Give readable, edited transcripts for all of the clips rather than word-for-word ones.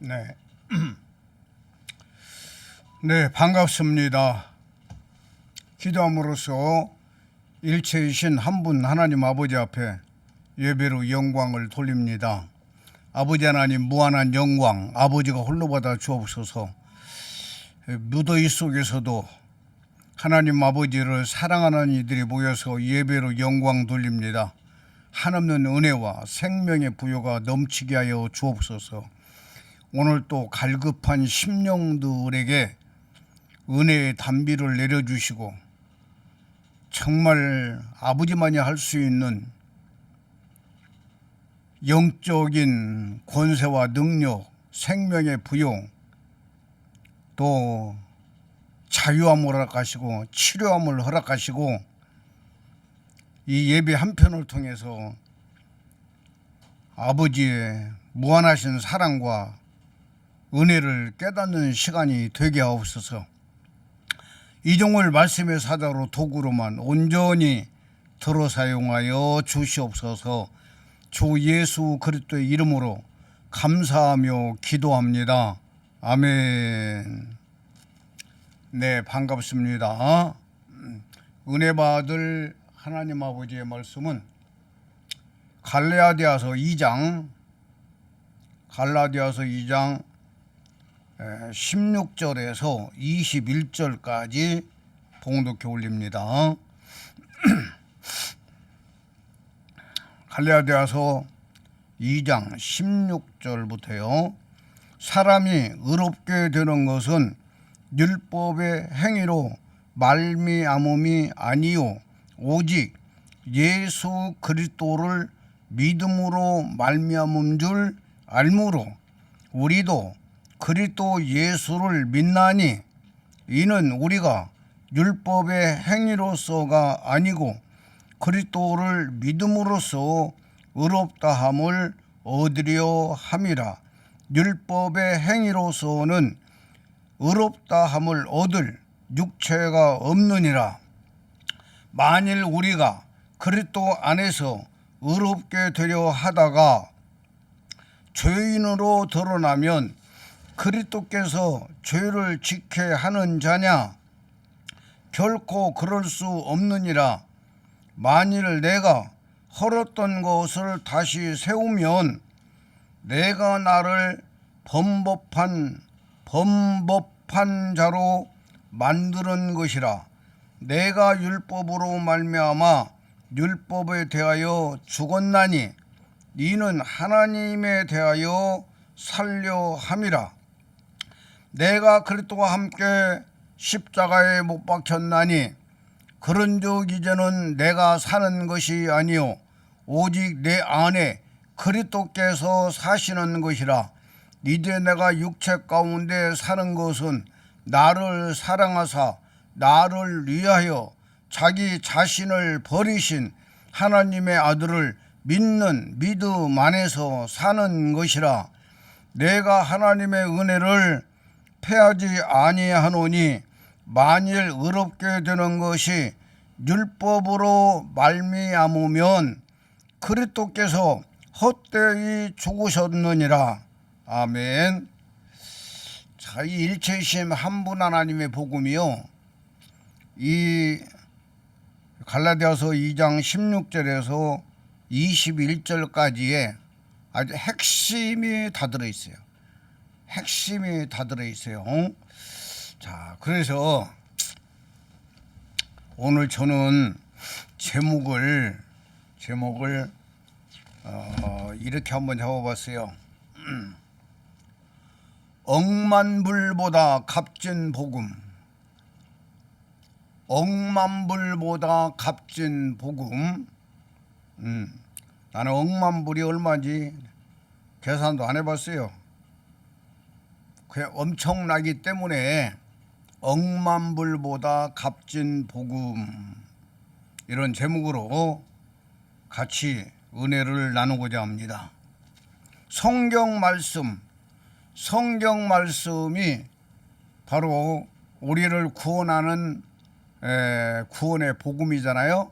네. 네, 반갑습니다. 기도함으로써 일체이신 한 분 하나님 아버지 앞에 예배로 영광을 돌립니다. 아버지 하나님 무한한 영광 아버지가 홀로 받아 주옵소서. 무더위 속에서도 하나님 아버지를 사랑하는 이들이 모여서 예배로 영광 돌립니다. 한없는 은혜와 생명의 부요가 넘치게 하여 주옵소서. 오늘 또 갈급한 심령들에게 은혜의 단비를 내려주시고 정말 아버지만이 할 수 있는 영적인 권세와 능력, 생명의 부요, 또 자유함을 허락하시고 치료함을 허락하시고 이 예배 한 편을 통해서 아버지의 무한하신 사랑과 은혜를 깨닫는 시간이 되게 하옵소서. 이종을 말씀의 사자로 도구로만 온전히 들어 사용하여 주시옵소서. 주 예수 그리스도의 이름으로 감사하며 기도합니다. 아멘. 네, 반갑습니다. 은혜 받을 하나님 아버지의 말씀은 갈라디아서 2장 16절에서 21절까지 봉독해 올립니다. 갈라디아서 2장 16절부터요. 사람이 의롭게 되는 것은 율법의 행위로 말미암음이 아니요 오직 예수 그리스도를 믿음으로 말미암은 줄 알므로 우리도 그리스도 예수를 믿나니 이는 우리가 율법의 행위로서가 아니고 그리스도를 믿음으로써 의롭다함을 얻으려 함이라. 율법의 행위로서는 의롭다함을 얻을 육체가 없느니라. 만일 우리가 그리스도 안에서 의롭게 되려 하다가 죄인으로 드러나면 그리스도께서 죄를 지게 하는 자냐? 결코 그럴 수 없느니라. 만일 내가 헐었던 것을 다시 세우면 내가 나를 범법한 자로 만드는 것이라. 내가 율법으로 말미암아 율법에 대하여 죽었나니 이는 하나님에 대하여 살려 함이라. 내가 그리스도와 함께 십자가에 못 박혔나니 그런즉 이제는 내가 사는 것이 아니요 오직 내 안에 그리스도께서 사시는 것이라. 이제 내가 육체 가운데 사는 것은 나를 사랑하사 나를 위하여 자기 자신을 버리신 하나님의 아들을 믿는 믿음 안에서 사는 것이라. 내가 하나님의 은혜를 패하지 아니하노니 만일 의롭게 되는 것이 율법으로 말미암으면 그리스도께서 헛되이 죽으셨느니라. 아멘. 자, 이 일체이심 한 분 하나님의 복음이요, 이 갈라디아서 2장 16절에서 21절까지의 아주 핵심이 다 들어있어요. 핵심이 다 들어있어요. 자, 그래서 오늘 저는 제목을 이렇게 한번 잡아봤어요. 억만불보다 값진 복음. 억만불보다 값진 복음. 나는 억만불이 얼마인지 계산도 안 해봤어요. 그냥 엄청나기 때문에 억만불보다 값진 복음, 이런 제목으로 같이 은혜를 나누고자 합니다. 성경 말씀이 바로 우리를 구원하는 구원의 복음이잖아요.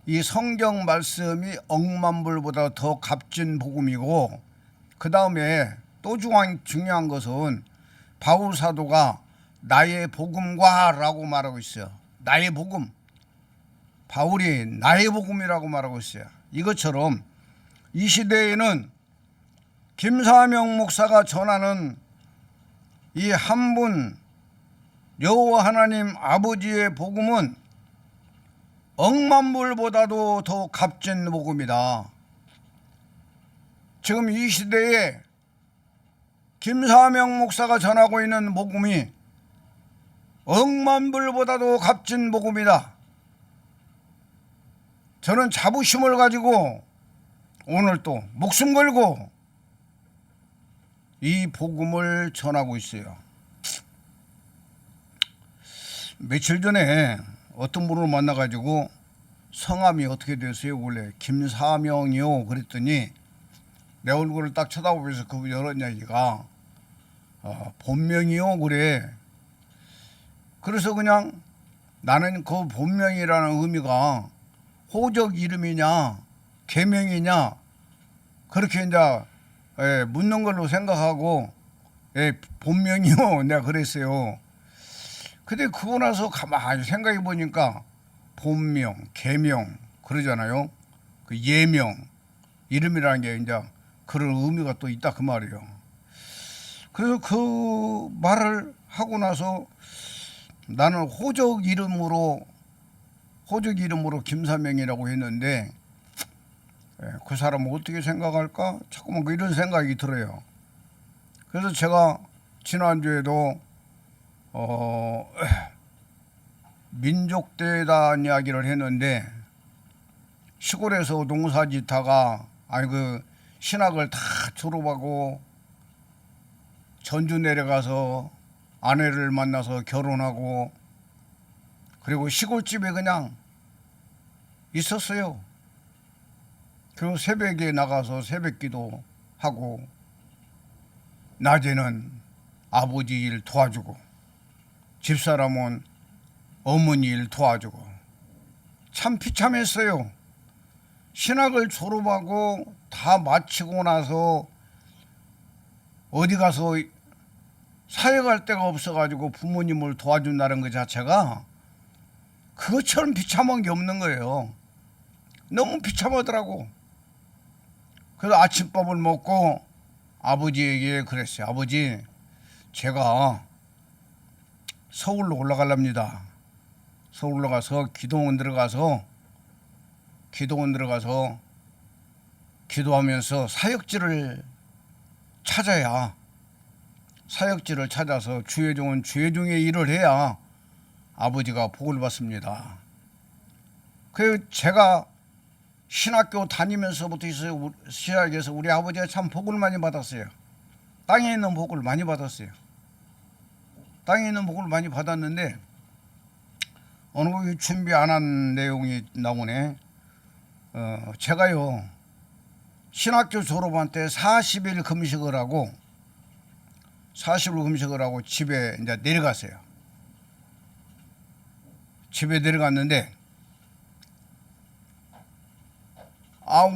이 성경 말씀이 억만불보다 더 값진 복음이고, 그 다음에 또 중요한 것은 바울 사도가 나의 복음과라고 말하고 있어요. 나의 복음. 바울이 나의 복음이라고 말하고 있어요. 이것처럼 이 시대에는 김사명 목사가 전하는 이 한 분 여호와 하나님 아버지의 복음은 억만불보다도 더 값진 복음이다. 지금 이 시대에 김사명 목사가 전하고 있는 복음이 억만불보다도 값진 복음이다. 저는 자부심을 가지고 오늘 또 목숨 걸고 이 복음을 전하고 있어요. 며칠 전에 어떤 분을 만나가지고 성함이 어떻게 되세요? 원래 김사명이요. 그랬더니 내 얼굴을 딱 쳐다보면서 그분 여러 이야기가 본명이요. 그래. 그래서 그냥 나는 그 본명이라는 의미가 호적 이름이냐 계명이냐 그렇게 이제 묻는 걸로 생각하고 본명이요. 내가 그랬어요. 근데 그거 나서 가만히 생각해 보니까 본명, 계명 그러잖아요. 그 예명, 이름이라는 게 이제 그런 의미가 또 있다 그 말이에요. 그래서 그 말을 하고 나서 나는 호적 이름으로 김사명이라고 했는데 그 사람은 어떻게 생각할까? 자꾸만 이런 생각이 들어요. 그래서 제가 지난주에도 민족대단 이야기를 했는데 시골에서 농사짓다가 그 신학을 다 졸업하고 전주 내려가서 아내를 만나서 결혼하고 그리고 시골집에 그냥 있었어요. 그리고 새벽에 나가서 새벽기도 하고 낮에는 아버지 일 도와주고 집사람은 어머니 일 도와주고 참 비참했어요. 신학을 졸업하고 다 마치고 나서 어디 가서 사역할 데가 없어가지고 부모님을 도와준다는 것 자체가 그것처럼 비참한 게 없는 거예요. 너무 비참하더라고. 그래서 아침밥을 먹고 아버지에게 그랬어요. 아버지, 제가 서울로 올라가랍니다. 서울로 가서 기도원 들어가서 기도하면서 사역지를 찾아서 주의 종의 일을 해야 아버지가 복을 받습니다. 그 제가 신학교 다니면서부터 시작해서 우리 아버지가 참 복을 많이 받았어요. 땅에 있는 복을 많이 받았어요. 땅에 있는 복을 많이 받았는데 어느 거 준비 안 한 내용이 나오네. 제가요 신학교 졸업한 때 40일 금식을 하고 집에 이제 내려갔어요. 집에 내려갔는데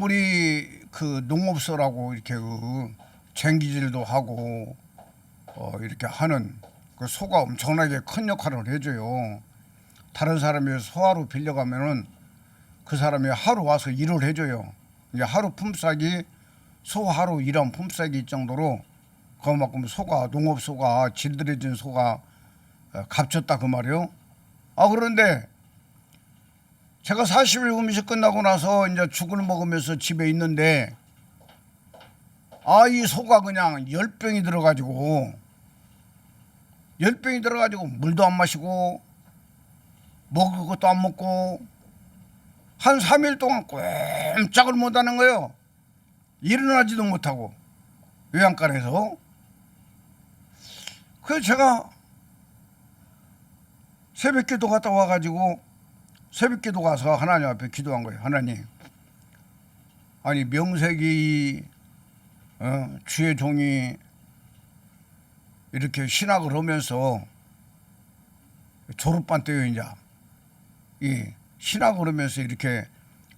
우리 그 농업소라고 이렇게 그 쟁기질도 하고 이렇게 하는 그 소가 엄청나게 큰 역할을 해줘요. 다른 사람이 소하루 빌려가면은 그 사람이 하루 와서 일을 해줘요. 이제 하루 품삯이 소 하루 일한 품삯일 정도로 그만큼 농업소가 질들여진 소가 값졌다 그 말이요. 그런데 제가 40일 금식 끝나고 나서 이제 죽을 먹으면서 집에 있는데 이 소가 그냥 열병이 들어가지고 물도 안 마시고 먹을 것도 안 먹고 한 3일 동안 꼼짝을 못하는 거예요. 일어나지도 못하고 요양간에서. 그래서 제가 새벽기도 갔다 와가지고 새벽기도 가서 하나님 앞에 기도한 거예요. 하나님, 아니 명색이 주의 종이 이렇게 신학을 하면서 졸업반 때요 이제 이 신학을 하면서 이렇게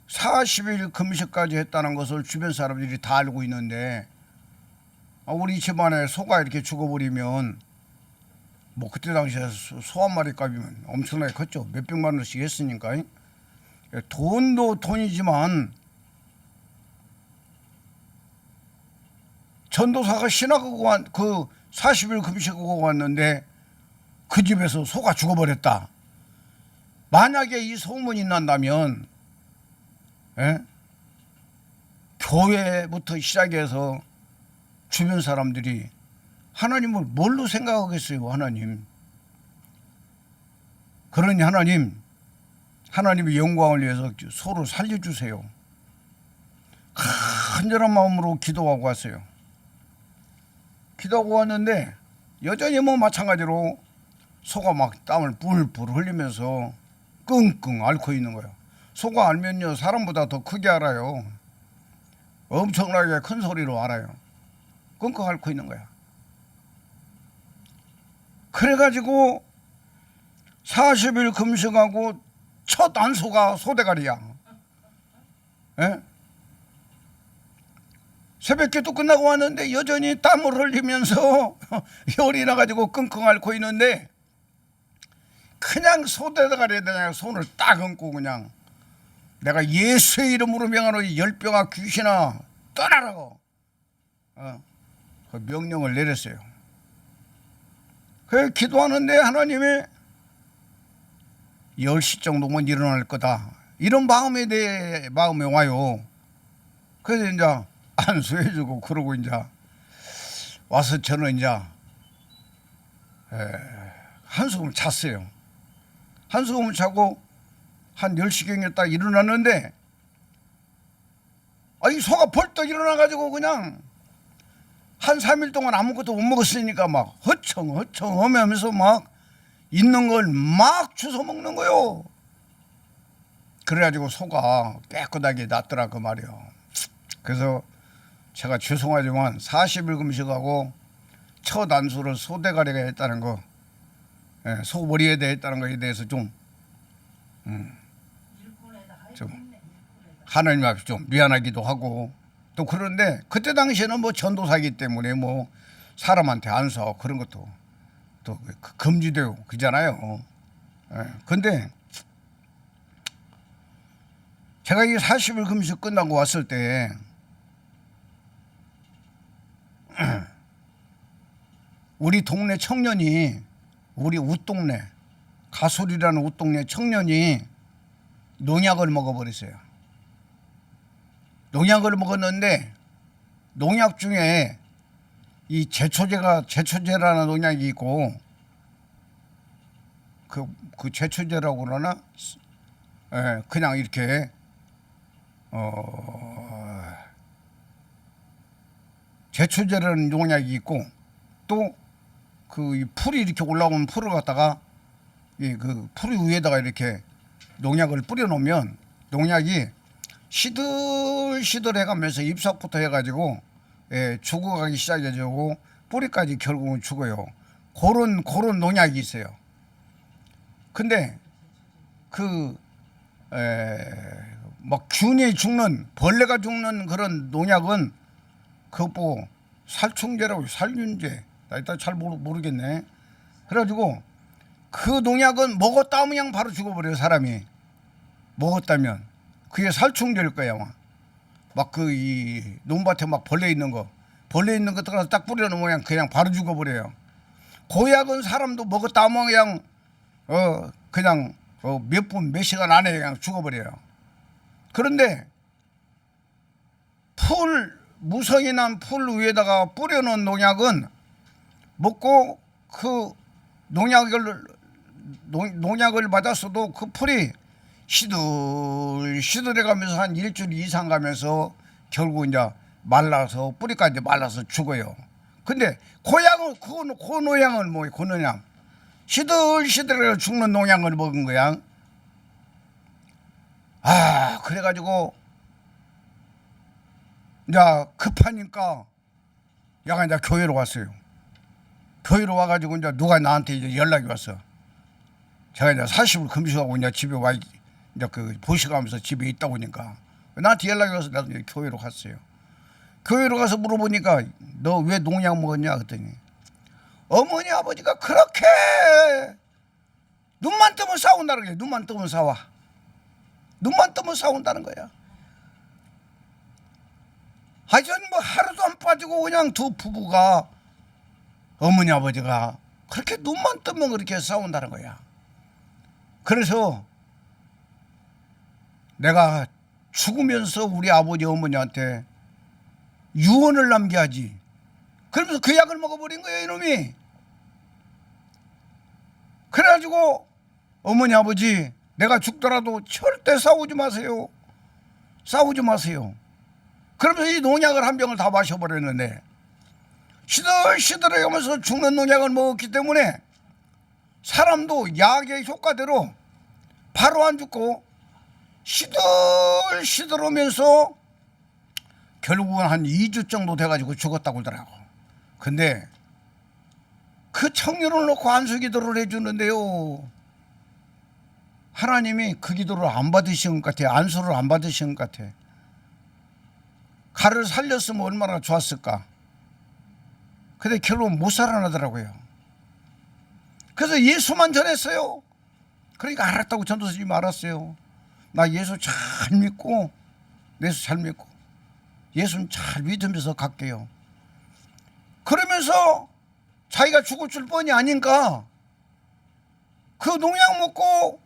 40일 금식까지 했다는 것을 주변 사람들이 다 알고 있는데 우리 집안에 소가 이렇게 죽어버리면 뭐 그때 당시에 소 한 마리 값이면 엄청나게 컸죠. 몇백만 원씩 했으니까. 돈도 돈이지만 전도사가 신학하고 그 40일 금식하고 왔는데 그 집에서 소가 죽어버렸다. 만약에 이 소문이 난다면 교회부터 시작해서 주변 사람들이 하나님을 뭘로 생각하겠어요. 하나님. 그러니 하나님의 영광을 위해서 소를 살려주세요. 간절한 마음으로 기도하고 왔어요. 기도하고 왔는데 여전히 뭐 마찬가지로 소가 막 땀을 뿔뿔 흘리면서 끙끙 앓고 있는 거예요. 소가 알면요 사람보다 더 크게 알아요. 엄청나게 큰 소리로 알아요. 끙끙 앓고 있는 거야. 그래가지고 40일 금식하고 첫 안소가 소대가리야. 새벽기도 끝나고 왔는데 여전히 땀을 흘리면서 열이 나가지고 끙끙 앓고 있는데 그냥 소대가리에 그냥 손을 딱 얹고 그냥 내가 예수의 이름으로 명하노니 열병아 귀신아 떠나라고 그 명령을 내렸어요. 그 기도하는데 하나님이 10시 정도면 일어날 거다 이런 마음에 와요. 그래서 이제 안수해주고 그러고 이제 와서 저는 이제 한숨을 잤어요. 한숨을 자고 한 10시경에 딱 일어났는데 이 소가 벌떡 일어나가지고 그냥 한 3일 동안 아무것도 못 먹었으니까 막 허청허청 하면서 막 있는 걸 막 주워 먹는 거요. 그래가지고 소가 깨끗하게 났더라 그 말이요. 그래서 제가 죄송하지만 40일 금식하고 첫 안수를 소대가리가 했다는 거, 소머리에 대했다는 거에 대해서 좀 하나님 앞에 좀 미안하기도 하고 또 그런데 그때 당시에는 뭐 전도사기 때문에 뭐 사람한테 안수하고 그런 것도 또 금지되고 그잖아요. 근데 제가 이 40일 금식 끝나고 왔을 때 우리 동네 청년이 우리 웃동네 가솔이라는 웃동네 청년이 농약을 먹어버렸어요. 농약을 먹었는데 농약 중에 이 제초제라는 농약이 있고 그 제초제라고 그러나 그냥 이렇게 제초제라는 농약이 있고 또 그 풀이 이렇게 올라오는 풀을 갖다가 그 풀 위에다가 이렇게 농약을 뿌려 놓으면 농약이 시들시들해가면서 잎사부터 해가지고 죽어가기 시작해지고 뿌리까지 결국은 죽어요. 그런 농약이 있어요. 근데 막 균이 죽는 벌레가 죽는 그런 농약은 그거 살충제라고 살균제 나 일단 잘 모르겠네. 그래가지고 그 농약은 먹었다 그냥 바로 죽어버려요. 사람이 먹었다면 그게 살충제일 거야. 막 그 이 논밭에 막 벌레 있는 거 들어가서 딱 뿌려놓으면 그냥 바로 죽어버려요. 고약은 사람도 먹었다 하면 그냥 몇 분 몇 시간 안에 그냥 죽어버려요. 그런데 무성이 난 풀 위에다가 뿌려놓은 농약은 먹고 그 농약을 맞았어도 그 풀이 시들해가면서 한 일주일 이상 가면서 결국 이제 말라서 뿌리까지 말라서 죽어요. 근데 고양은 그 농약은 뭐예요? 그 농약 시들시들해서 죽는 농약을 먹은 거야. 그래가지고 이제 급하니까 야가 이제 교회로 왔어요. 교회로 와가지고 이제 누가 나한테 이제 연락이 왔어. 제가 이제 40일 금식하고 이제 집에 와 이제 그 보시가면서 집에 있다 보니까 나한테 연락이 와서 나도 이제 교회로 갔어요. 교회로 가서 물어보니까 너 왜 농약 먹었냐 그랬더니 어머니 아버지가 그렇게 눈만 뜨면 싸운다는 거야. 눈만 뜨면 싸워. 눈만 뜨면 싸운다는 거야. 하여튼 뭐 하루도 안 빠지고 그냥 두 부부가 어머니 아버지가 그렇게 눈만 뜨면 그렇게 싸운다는 거야. 그래서 내가 죽으면서 우리 아버지 어머니한테 유언을 남겨야지. 그러면서 그 약을 먹어버린 거예요 이놈이. 그래가지고 어머니 아버지 내가 죽더라도 절대 싸우지 마세요. 싸우지 마세요. 그러면서 이 농약을 한 병을 다 마셔버렸는데 시들시들해가면서 죽는 농약을 먹었기 때문에 사람도 약의 효과대로 바로 안 죽고 시들시들하면서 결국은 한 2주 정도 돼가지고 죽었다고 그러더라고. 근데 그 청년을 놓고 안수기도를 해주는데요. 하나님이 그 기도를 안 받으신 것 같아. 안수를 안 받으신 것 같아. 가를 살렸으면 얼마나 좋았을까. 근데 결국 못 살아나더라고요. 그래서 예수만 전했어요. 그러니까 알았다고 전도사님이 알았어요. 나 예수 잘 믿고 예수 잘 믿고 예수는 잘 믿으면서 갈게요. 그러면서 자기가 죽을 줄 뻔히 아닌가 그 농약 먹고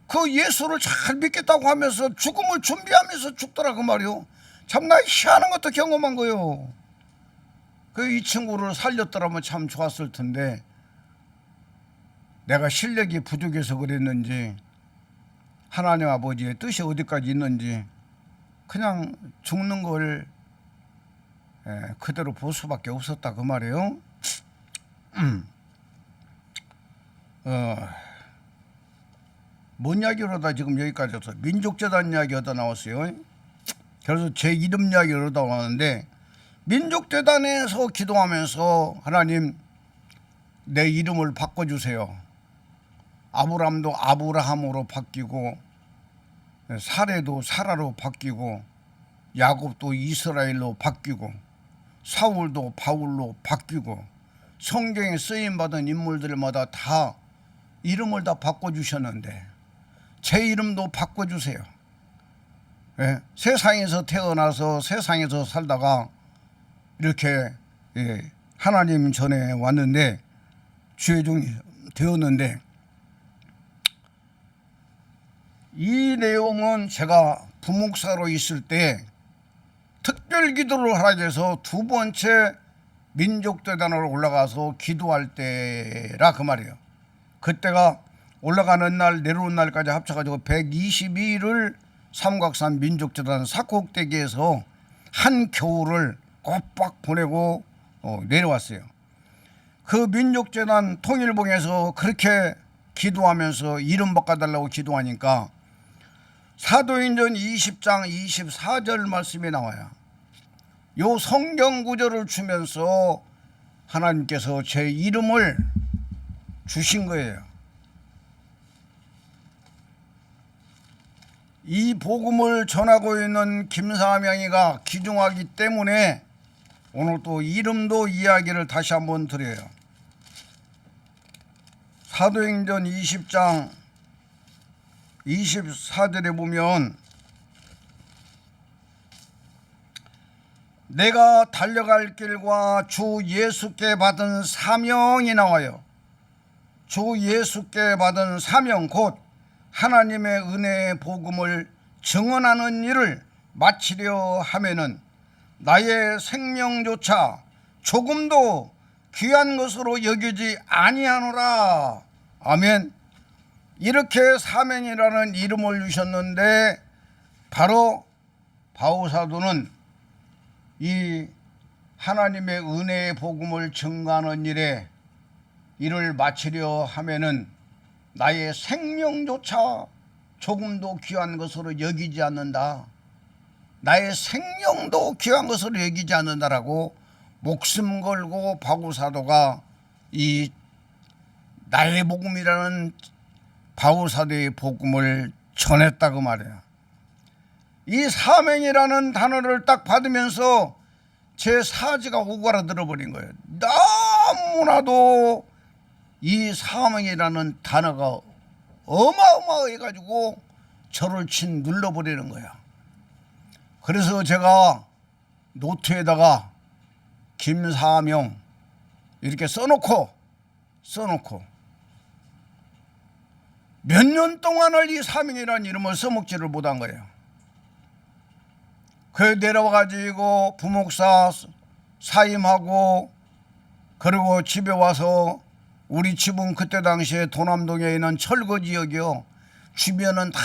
그 예수를 잘 믿겠다고 하면서 죽음을 준비하면서 죽더라고 말이요. 참 나 희한한 것도 경험한 거요. 그 이 친구를 살렸더라면 참 좋았을 텐데 내가 실력이 부족해서 그랬는지 하나님 아버지의 뜻이 어디까지 있는지 그냥 죽는 걸 그대로 볼 수밖에 없었다 그 말이에요. 뭔 이야기를 하다 지금 여기까지 왔어. 민족재단 이야기 하다 나왔어요. 그래서 제 이름 이야기를 하다 나왔는데 민족재단에서 기도하면서 하나님 내 이름을 바꿔주세요. 아브람도 아브라함으로 바뀌고 사레도 사라로 바뀌고 야곱도 이스라엘로 바뀌고 사울도 바울로 바뀌고 성경에 쓰임받은 인물들마다 다 이름을 다 바꿔주셨는데 제 이름도 바꿔주세요. 예, 세상에서 태어나서 세상에서 살다가 이렇게 하나님 전에 왔는데 주의 종이 되었는데 이 내용은 제가 부목사로 있을 때 특별 기도를 하라 해서 두 번째 민족재단으로 올라가서 기도할 때라 그 말이에요. 그때가 올라가는 날 내려오는 날까지 합쳐가지고 122일을 삼각산 민족재단 사곡대기에서 한 겨울을 꼬박 보내고 내려왔어요. 그 민족재단 통일봉에서 그렇게 기도하면서 이름 바꿔달라고 기도하니까 사도행전 20장 24절 말씀이 나와요. 요 성경 구절을 주면서 하나님께서 제 이름을 주신 거예요. 이 복음을 전하고 있는 김사명이가 귀중하기 때문에 오늘 또 이름도 이야기를 다시 한번 드려요. 사도행전 20장 24절에 보면 내가 달려갈 길과 주 예수께 받은 사명이 나와요. 주 예수께 받은 사명 곧 하나님의 은혜의 복음을 증언하는 일을 마치려 하면은 나의 생명조차 조금도 귀한 것으로 여기지 아니하노라. 아멘. 이렇게 사명이라는 이름을 주셨는데 바로 바울사도는 이 하나님의 은혜의 복음을 증거하는 일에 이를 마치려 하면은 나의 생명조차 조금도 귀한 것으로 여기지 않는다. 나의 생명도 귀한 것으로 여기지 않는다라고 목숨 걸고 바울사도가 이 나의 복음이라는 바울사도의 복음을 전했다고 말이야. 이 사명이라는 단어를 딱 받으면서 제 사지가 오그라들어 버린 거예요. 너무나도 이 사명이라는 단어가 어마어마해가지고 저를 친 눌러버리는 거야. 그래서 제가 노트에다가 김사명 이렇게 써놓고 몇 년 동안을 이 사명이라는 이름을 써먹지를 못한 거예요. 그 내려와가지고 부목사 사임하고 그리고 집에 와서 우리 집은 그때 당시에 도남동에 있는 철거 지역이요. 주변은 다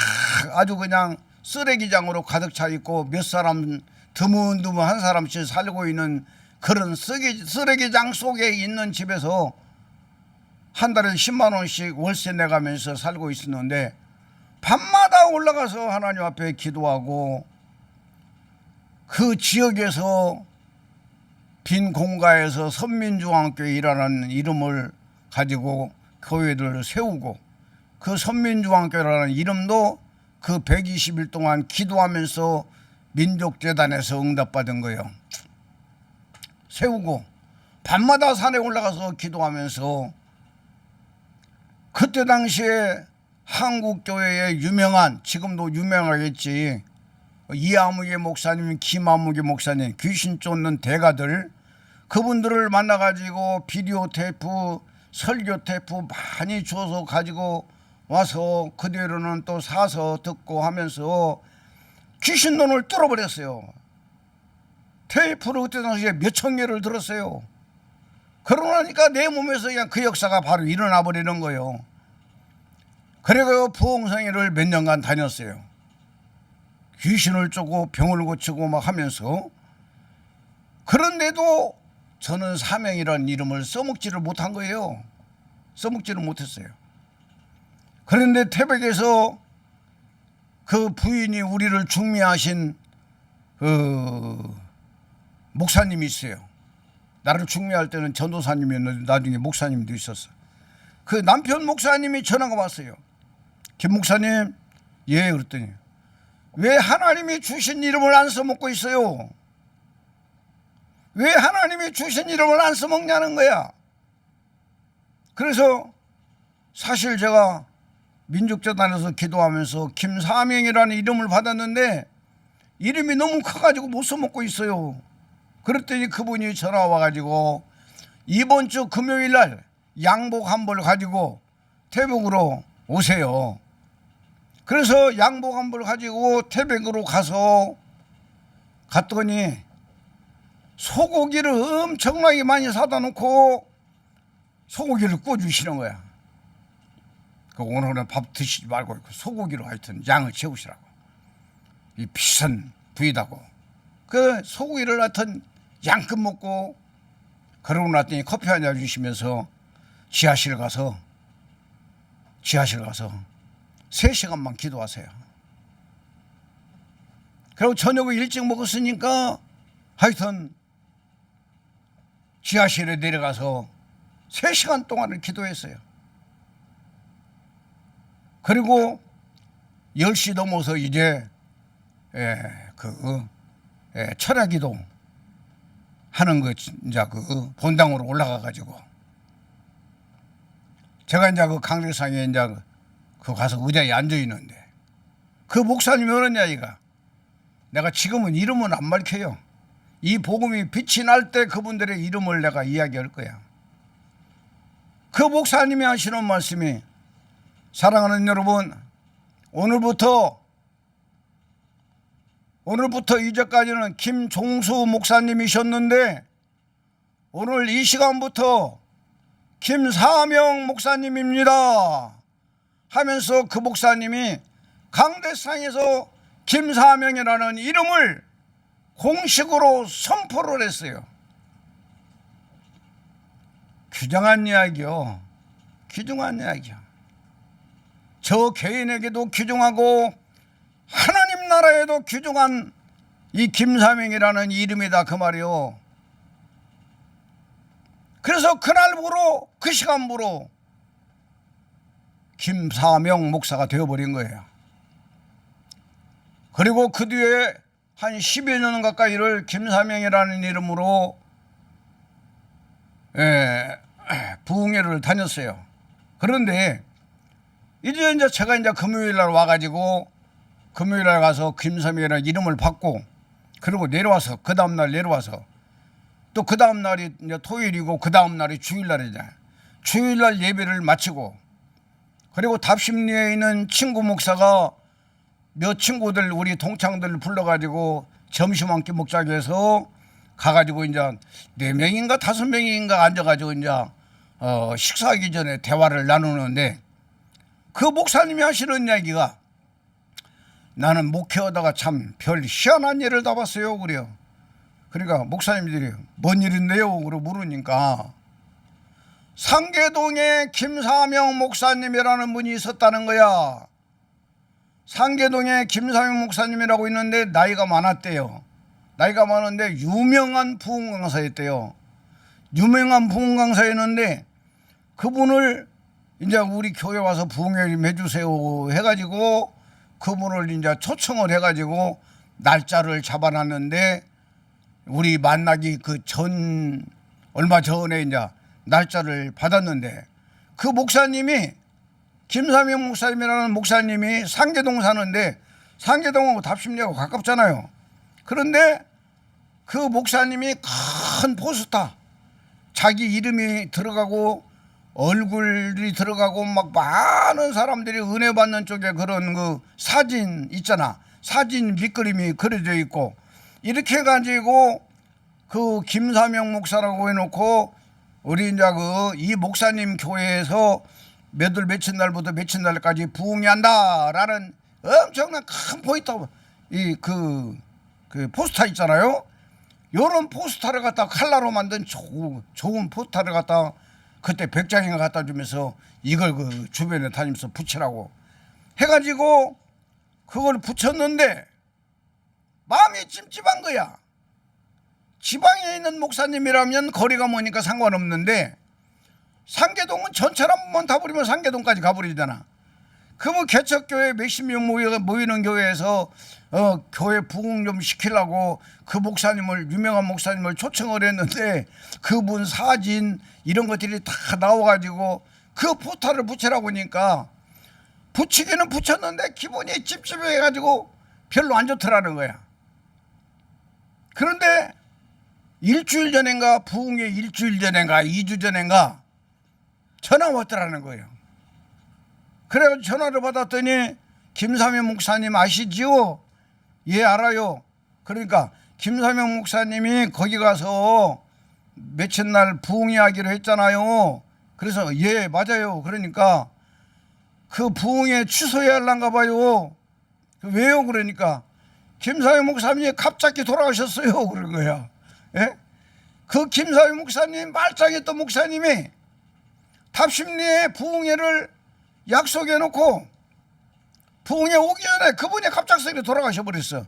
아주 그냥 쓰레기장으로 가득 차 있고 몇 사람 드문드문 한 사람씩 살고 있는 그런 쓰레기장 속에 있는 집에서 한 달에 10만 원씩 월세 내가면서 살고 있었는데 밤마다 올라가서 하나님 앞에 기도하고 그 지역에서 빈 공가에서 선민중앙교회라는 이름을 가지고 교회를 세우고 그 선민중앙교회라는 이름도 그 120일 동안 기도하면서 민족재단에서 응답받은 거예요. 세우고 밤마다 산에 올라가서 기도하면서 그때 당시에 한국교회의 유명한 지금도 유명하겠지 이아무개 목사님, 김아무개 목사님 귀신 쫓는 대가들 그분들을 만나가지고 비디오 테이프 설교 테이프 많이 줘서 가지고 와서 그대로는 또 사서 듣고 하면서 귀신 눈을 뚫어버렸어요. 테이프로 그때 당시에 몇천 개를 들었어요. 그러고 나니까 내 몸에서 그냥 그 역사가 바로 일어나 버리는 거예요. 그래서 부흥성회를 몇 년간 다녔어요. 귀신을 쫓고 병을 고치고 막 하면서 그런데도 저는 사명이라는 이름을 써먹지를 못한 거예요. 써먹지를 못했어요. 그런데 태백에서 그 부인이 우리를 중매하신 그 목사님이 있어요. 나를 중매할 때는 전도사님이었는데 나중에 목사님도 있었어. 그 남편 목사님이 전화가 왔어요. 김 목사님, 예, 그랬더니 왜 하나님이 주신 이름을 안 써먹고 있어요? 왜 하나님이 주신 이름을 안 써먹냐는 거야. 그래서 사실 제가 민족재단에서 기도하면서 김사명이라는 이름을 받았는데 이름이 너무 커가지고 못 써먹고 있어요. 그랬더니 그분이 전화 와가지고 이번 주 금요일 날 양복 한 벌 가지고 태백으로 오세요. 그래서 양복 한 벌 가지고 태백으로 갔더니 소고기를 엄청나게 많이 사다 놓고 소고기를 구워주시는 거야. 오늘은 밥 드시지 말고 소고기로 하여튼 양을 채우시라고. 이 비싼 부위다고. 그 소고기를 하여튼 양껏 먹고 그러고 났더니 커피 한 잔 주시면서 지하실 가서 3시간만 기도하세요. 그리고 저녁을 일찍 먹었으니까 하여튼 지하실에 내려가서 3시간 동안을 기도했어요. 그리고 10시 넘어서 이제 철야기도 하는 거 이제 그 본당으로 올라가 가지고 제가 이제 그 강대상에 이제 그 가서 의자에 앉아 있는데 그 목사님이 그러냐 이가 내가 지금은 이름은 안 밝혀요. 이 복음이 빛이 날 때 그분들의 이름을 내가 이야기할 거야. 그 목사님이 하시는 말씀이 사랑하는 여러분 오늘부터 이제까지는 김종수 목사님이셨는데 오늘 이 시간부터 김사명 목사님입니다 하면서 그 목사님이 강대상에서 김사명이라는 이름을 공식으로 선포를 했어요. 귀중한 이야기요. 귀중한 이야기요. 저 개인에게도 귀중하고 하나님 나라에도 귀중한 이 김사명이라는 이름이다 그 말이요. 그래서 그날부로 그 시간부로 김사명 목사가 되어버린 거예요. 그리고 그 뒤에 한 10여 년 가까이를 김사명이라는 이름으로 부흥회를 다녔어요. 그런데 이제 제가 이제 금요일 날 와가지고 금요일 날 가서 김사명이라는 이름을 받고 그리고 내려와서 그 다음 날 내려와서 또 그 다음 날이 이제 토요일이고 그 다음 날이 주일날이잖아요. 주일날 예배를 마치고 그리고 답심리에 있는 친구 목사가 몇 친구들 우리 동창들 불러가지고 점심 한 끼 먹자고 해서 가가지고 이제 4명인가 5명인가 앉아가지고 이제 식사하기 전에 대화를 나누는데 그 목사님이 하시는 이야기가 나는 목회하다가 참 별 희한한 일을 다 봤어요. 그래요. 그러니까 목사님들이 뭔 일인데요? 그러고 물으니까 상계동에 김사명 목사님이라는 분이 있었다는 거야. 상계동에 김사명 목사님이라고 있는데 나이가 많았대요. 나이가 많은데 유명한 부흥 강사였대요. 유명한 부흥 강사였는데 그분을 이제 우리 교회 와서 부흥회 좀 해주세요 해가지고 그분을 이제 초청을 해가지고 날짜를 잡아놨는데 우리 만나기 얼마 전에 이제 날짜를 받았는데 그 목사님이 김사명 목사님이라는 목사님이 상계동 사는데 상계동하고 답심리하고 가깝잖아요. 그런데 그 목사님이 큰 포스터 자기 이름이 들어가고 얼굴이 들어가고 막 많은 사람들이 은혜 받는 쪽에 그런 그 사진 있잖아. 사진 밑그림이 그려져 있고 이렇게 해가지고 그 김사명 목사라고 해놓고 우리 이제 이 목사님 교회에서 며칠 날부터 며칠 날까지 부흥이 한다라는 엄청난 큰 포스터 그 포스터 있잖아요. 요런 포스터를 갖다 칼라로 만든 좋은 포스터를 갖다 그때 100장인가 갖다 주면서 이걸 그 주변에 다니면서 붙이라고 해가지고 그걸 붙였는데 마음이 찜찜한 거야. 지방에 있는 목사님이라면 거리가 머니까 상관없는데 상계동은 전체를 한번 다 버리면 상계동까지 가버리잖아. 그러면 개척교회 몇십 명 모이는 교회에서 교회 부흥 좀 시키려고 그 목사님을 유명한 목사님을 초청을 했는데 그분 사진 이런 것들이 다 나와가지고 그 포스터를 붙이라고 하니까 붙이기는 붙였는데 기분이 찝찝해가지고 별로 안 좋더라는 거야. 그런데 일주일 전인가 부흥회 일주일 전인가 2주 전인가 전화가 왔더라는 거예요. 그래가지고 전화를 받았더니 김사명 목사님 아시지요? 예 알아요. 그러니까 김사명 목사님이 거기 가서 며칠 날 부흥회 하기로 했잖아요. 그래서 예 맞아요. 그러니까 그 부흥회 취소해야 할란가 봐요. 왜요? 그러니까 김사명 목사님이 갑자기 돌아가셨어요. 그런 거야. 예? 그 김사명 목사님 말짱했던 목사님이 답심리에 부흥회를 약속해 놓고 부흥회 오기 전에 그분이 갑작스레 돌아가셔 버렸어.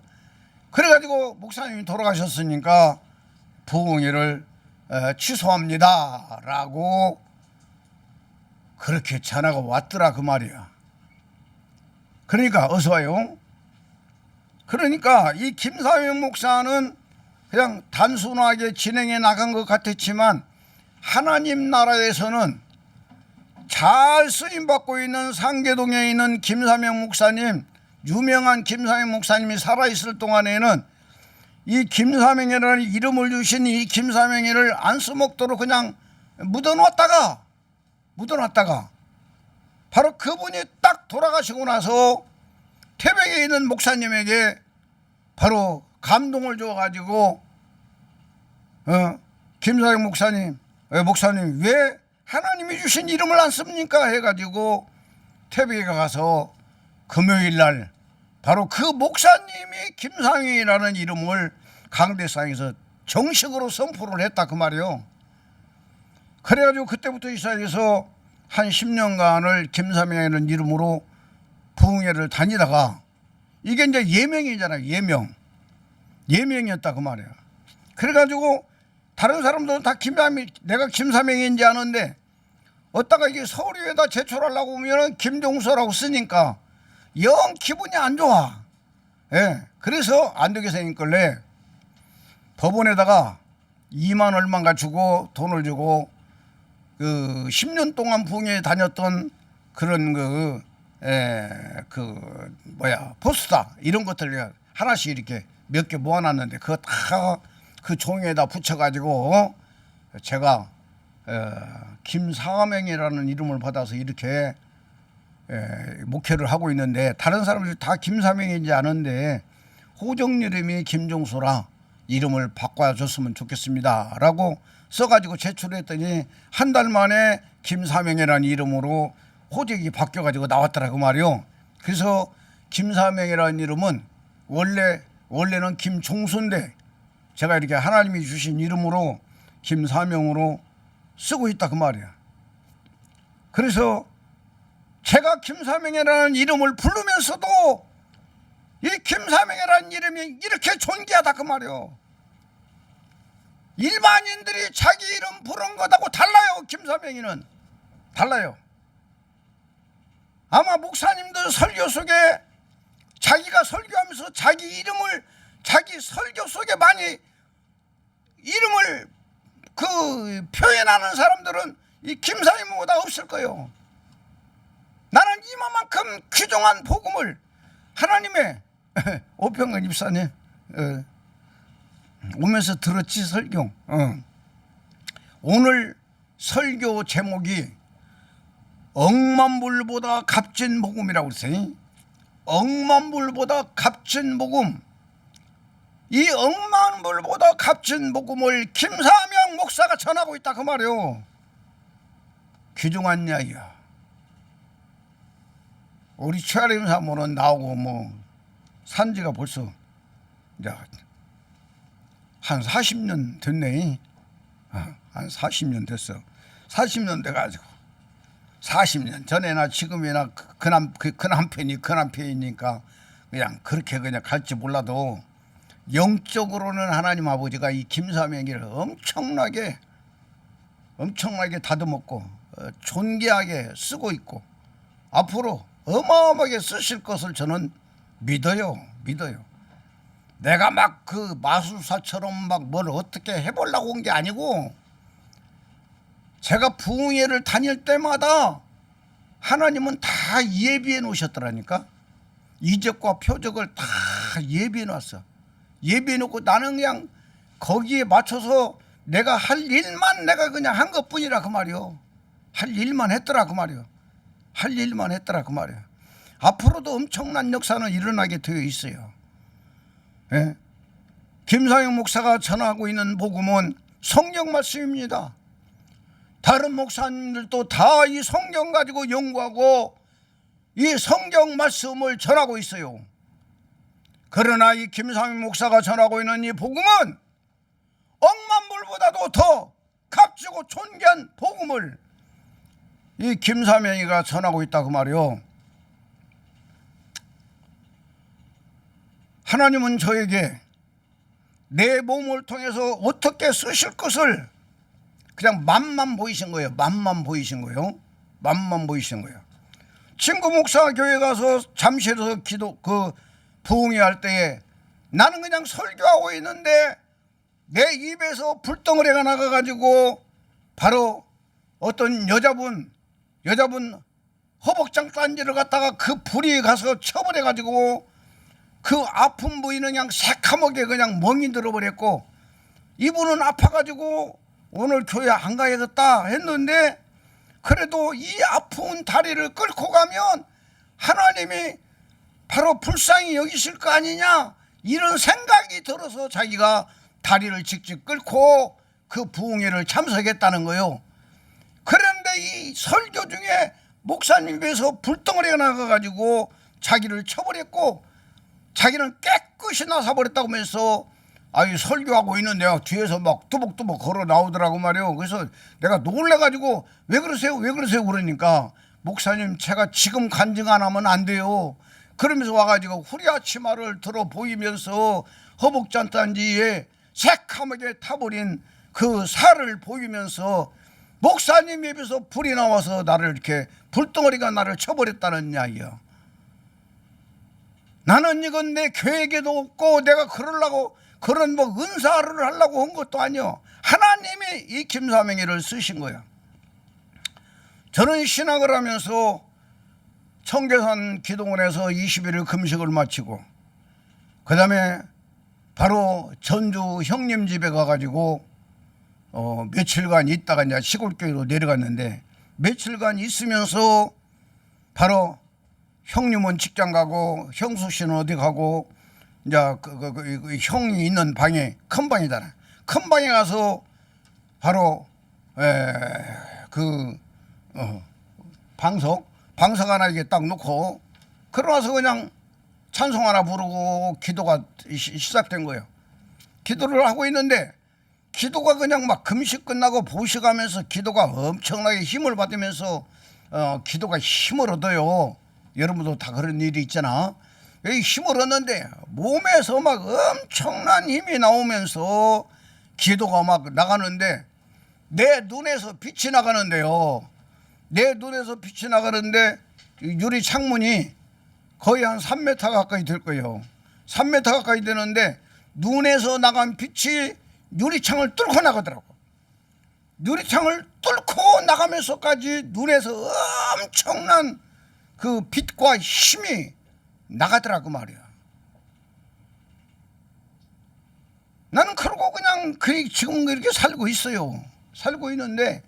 그래가지고 목사님이 돌아가셨으니까 부흥회를 취소합니다 라고 그렇게 전화가 왔더라 그 말이야. 그러니까 어서 와요. 그러니까 이 김사명 목사는 그냥 단순하게 진행해 나간 것 같았지만 하나님 나라에서는 잘 쓰임받고 있는 상계동에 있는 김사명 목사님, 유명한 김사명 목사님이 살아있을 동안에는 이 김사명이라는 이름을 주신 이 김사명이를 안 써먹도록 그냥 묻어놨다가 바로 그분이 딱 돌아가시고 나서 태백에 있는 목사님에게 바로 감동을 줘가지고 김사명 목사님 왜 하나님이 주신 이름을 안 씁니까? 해가지고 태백에 가서 금요일날 바로 그 목사님이 김상영이라는 이름을 강대상에서 정식으로 선포를 했다 그 말이요. 그래가지고 그때부터 시작해서 한 10년간을 김사명이라는 이름으로 부흥회를 다니다가 이게 이제 예명이잖아요. 예명이었다 그 말이야. 그래가지고 다른 사람들은 다 내가 김사명인지 아는데 어디다가 이게 서류에다 제출하려고 하면 김종서라고 쓰니까 영 기분이 안 좋아. 예. 그래서 안되게 생겼길래 법원에다가 2만 얼마인가 주고 돈을 주고 그 10년 동안 부흥회에 다녔던 그런 포스터 이런 것들 하나씩 이렇게 몇 개 모아놨는데 그거 다 그 종이에다 붙여가지고 제가 김사명이라는 이름을 받아서 이렇게 목회를 하고 있는데, 다른 사람들이 다 김사명인지 아는데 호정이름이 김종수라 이름을 바꿔줬으면 좋겠습니다 라고 써가지고 제출했더니 한 달 만에 김사명이라는 이름으로 호적이 바뀌어가지고 나왔더라고 말이요. 그래서 김사명이라는 이름은 원래는 김종수인데 제가 이렇게 하나님이 주신 이름으로 김사명으로 쓰고 있다 그 말이야. 그래서 제가 김사명이라는 이름을 부르면서도 이 김사명이라는 이름이 이렇게 존귀하다 그 말이요. 일반인들이 자기 이름 부른 것하고 달라요. 김사명이는 달라요. 아마 목사님들 설교 속에 자기가 설교하면서 자기 이름을 자기 설교 속에 많이 이름을 표현하는 사람들은 이 김사명보다 없을 거예요. 나는 이만큼 귀중한 복음을 하나님의 오평근 집사님 오면서 들었지 설교. 오늘 설교 제목이 억만불보다 값진 복음이라고 그랬어요. 억만불보다 값진 복음. 이 억만불보다 값진 복음을 김사명 목사가 전하고 있다 그 말이요. 귀중한 이야기야. 우리 최아림 사모는 나오고 산지가 벌써 이제 한 40년 됐네. 한 40년 됐어. 40년 돼가지고 40년 전에나 지금이나 그 남편이니까 그냥 그렇게 그냥 갈지 몰라도 영적으로는 하나님 아버지가 이 김사명이를 엄청나게 다듬었고 존귀하게 쓰고 있고 앞으로 어마어마하게 쓰실 것을 저는 믿어요. 내가 막 그 마술사처럼 막 뭘 어떻게 해보려고 온 게 아니고, 제가 부흥회를 다닐 때마다 하나님은 다 예비해 놓으셨더라니까. 이적과 표적을 다 예비해 놨어. 예비해 놓고 나는 그냥 거기에 맞춰서 내가 할 일만 내가 그냥 한 것뿐이라 그 말이요. 할 일만 했더라 그 말이요. 앞으로도 엄청난 역사는 일어나게 되어 있어요. 예? 김사영 목사가 전하고 있는 복음은 성경 말씀입니다. 다른 목사님들도 다 이 성경 가지고 연구하고 이 성경 말씀을 전하고 있어요. 그러나 이 김사영 목사가 전하고 있는 이 복음은 억만불보다도 더 값지고 존귀한 복음을 이 김사명이가 전하고 있다 그 말이요. 하나님은 저에게 내 몸을 통해서 어떻게 쓰실 것을 그냥 맛만 보이신 거예요. 친구 목사 교회 가서 잠실에서 부흥회 할 때에 나는 그냥 설교하고 있는데 내 입에서 불덩어리가 나가가지고 바로 어떤 여자분 허벅장 단지를 갖다가 그 불이 가서 쳐버려가지고 그 아픈 부위는 그냥 새카맣게 그냥 멍이 들어버렸고, 이분은 아파가지고 오늘 교회 안 가야겠다 했는데 그래도 이 아픈 다리를 끌고 가면 하나님이 바로 불쌍히 여기실 거 아니냐 이런 생각이 들어서 자기가 다리를 직접 끌고 그 부흥회를 참석했다는 거예요. 그런데 이 설교 중에 목사님 배에서 불덩어리가 나가가지고 자기를 쳐버렸고 자기는 깨끗이 나사버렸다고 하면서 설교하고 있는 내가 뒤에서 막 뚜벅뚜벅 걸어 나오더라고 말이에요. 그래서 내가 놀래가지고 왜 그러세요 그러니까 목사님 제가 지금 간증 안 하면 안 돼요. 그러면서 와가지고 후리아치마를 들어 보이면서 허벅잔단지에 새카맣게 타버린 그 살을 보이면서 목사님 입에서 불이 나와서 나를 이렇게 불덩어리가 나를 쳐버렸다는 이야기야. 나는 이건 내 계획에도 없고 내가 그러려고 그런 뭐 은사를 하려고 한 것도 아니요. 하나님이 이 김사명이를 쓰신 거예요. 저는 신학을 하면서 청계산 기도원에서 20일을 금식을 마치고 그 다음에 바로 전주 형님 집에 가가지고 며칠간 있다가 이제 시골교회로 내려갔는데 며칠간 있으면서 바로 형님은 직장 가고 형수 씨는 어디 가고 이제 그 형이 있는 방에 큰 방이잖아. 큰 방에 가서 바로 방석 하나 이게 딱 놓고 그러나서 그냥 찬송 하나 부르고 기도가 시작된 거예요. 기도를 하고 있는데 기도가 그냥 막 금식 끝나고 보식하면서 기도가 엄청나게 힘을 받으면서 기도가 힘을 얻어요. 여러분도 다 그런 일이 있잖아. 이 힘을 얻는데 몸에서 막 엄청난 힘이 나오면서 기도가 막 나가는데 내 눈에서 빛이 나가는데요. 내 눈에서 빛이 나가는데 유리 창문이 거의 한 3m 가까이 될 거예요. 3m 가까이 되는데 눈에서 나간 빛이 유리창을 뚫고 나가더라고. 유리창을 뚫고 나가면서까지 눈에서 엄청난 그 빛과 힘이 나가더라고 말이야. 나는 그러고 그냥 지금 이렇게 살고 있어요. 살고 있는데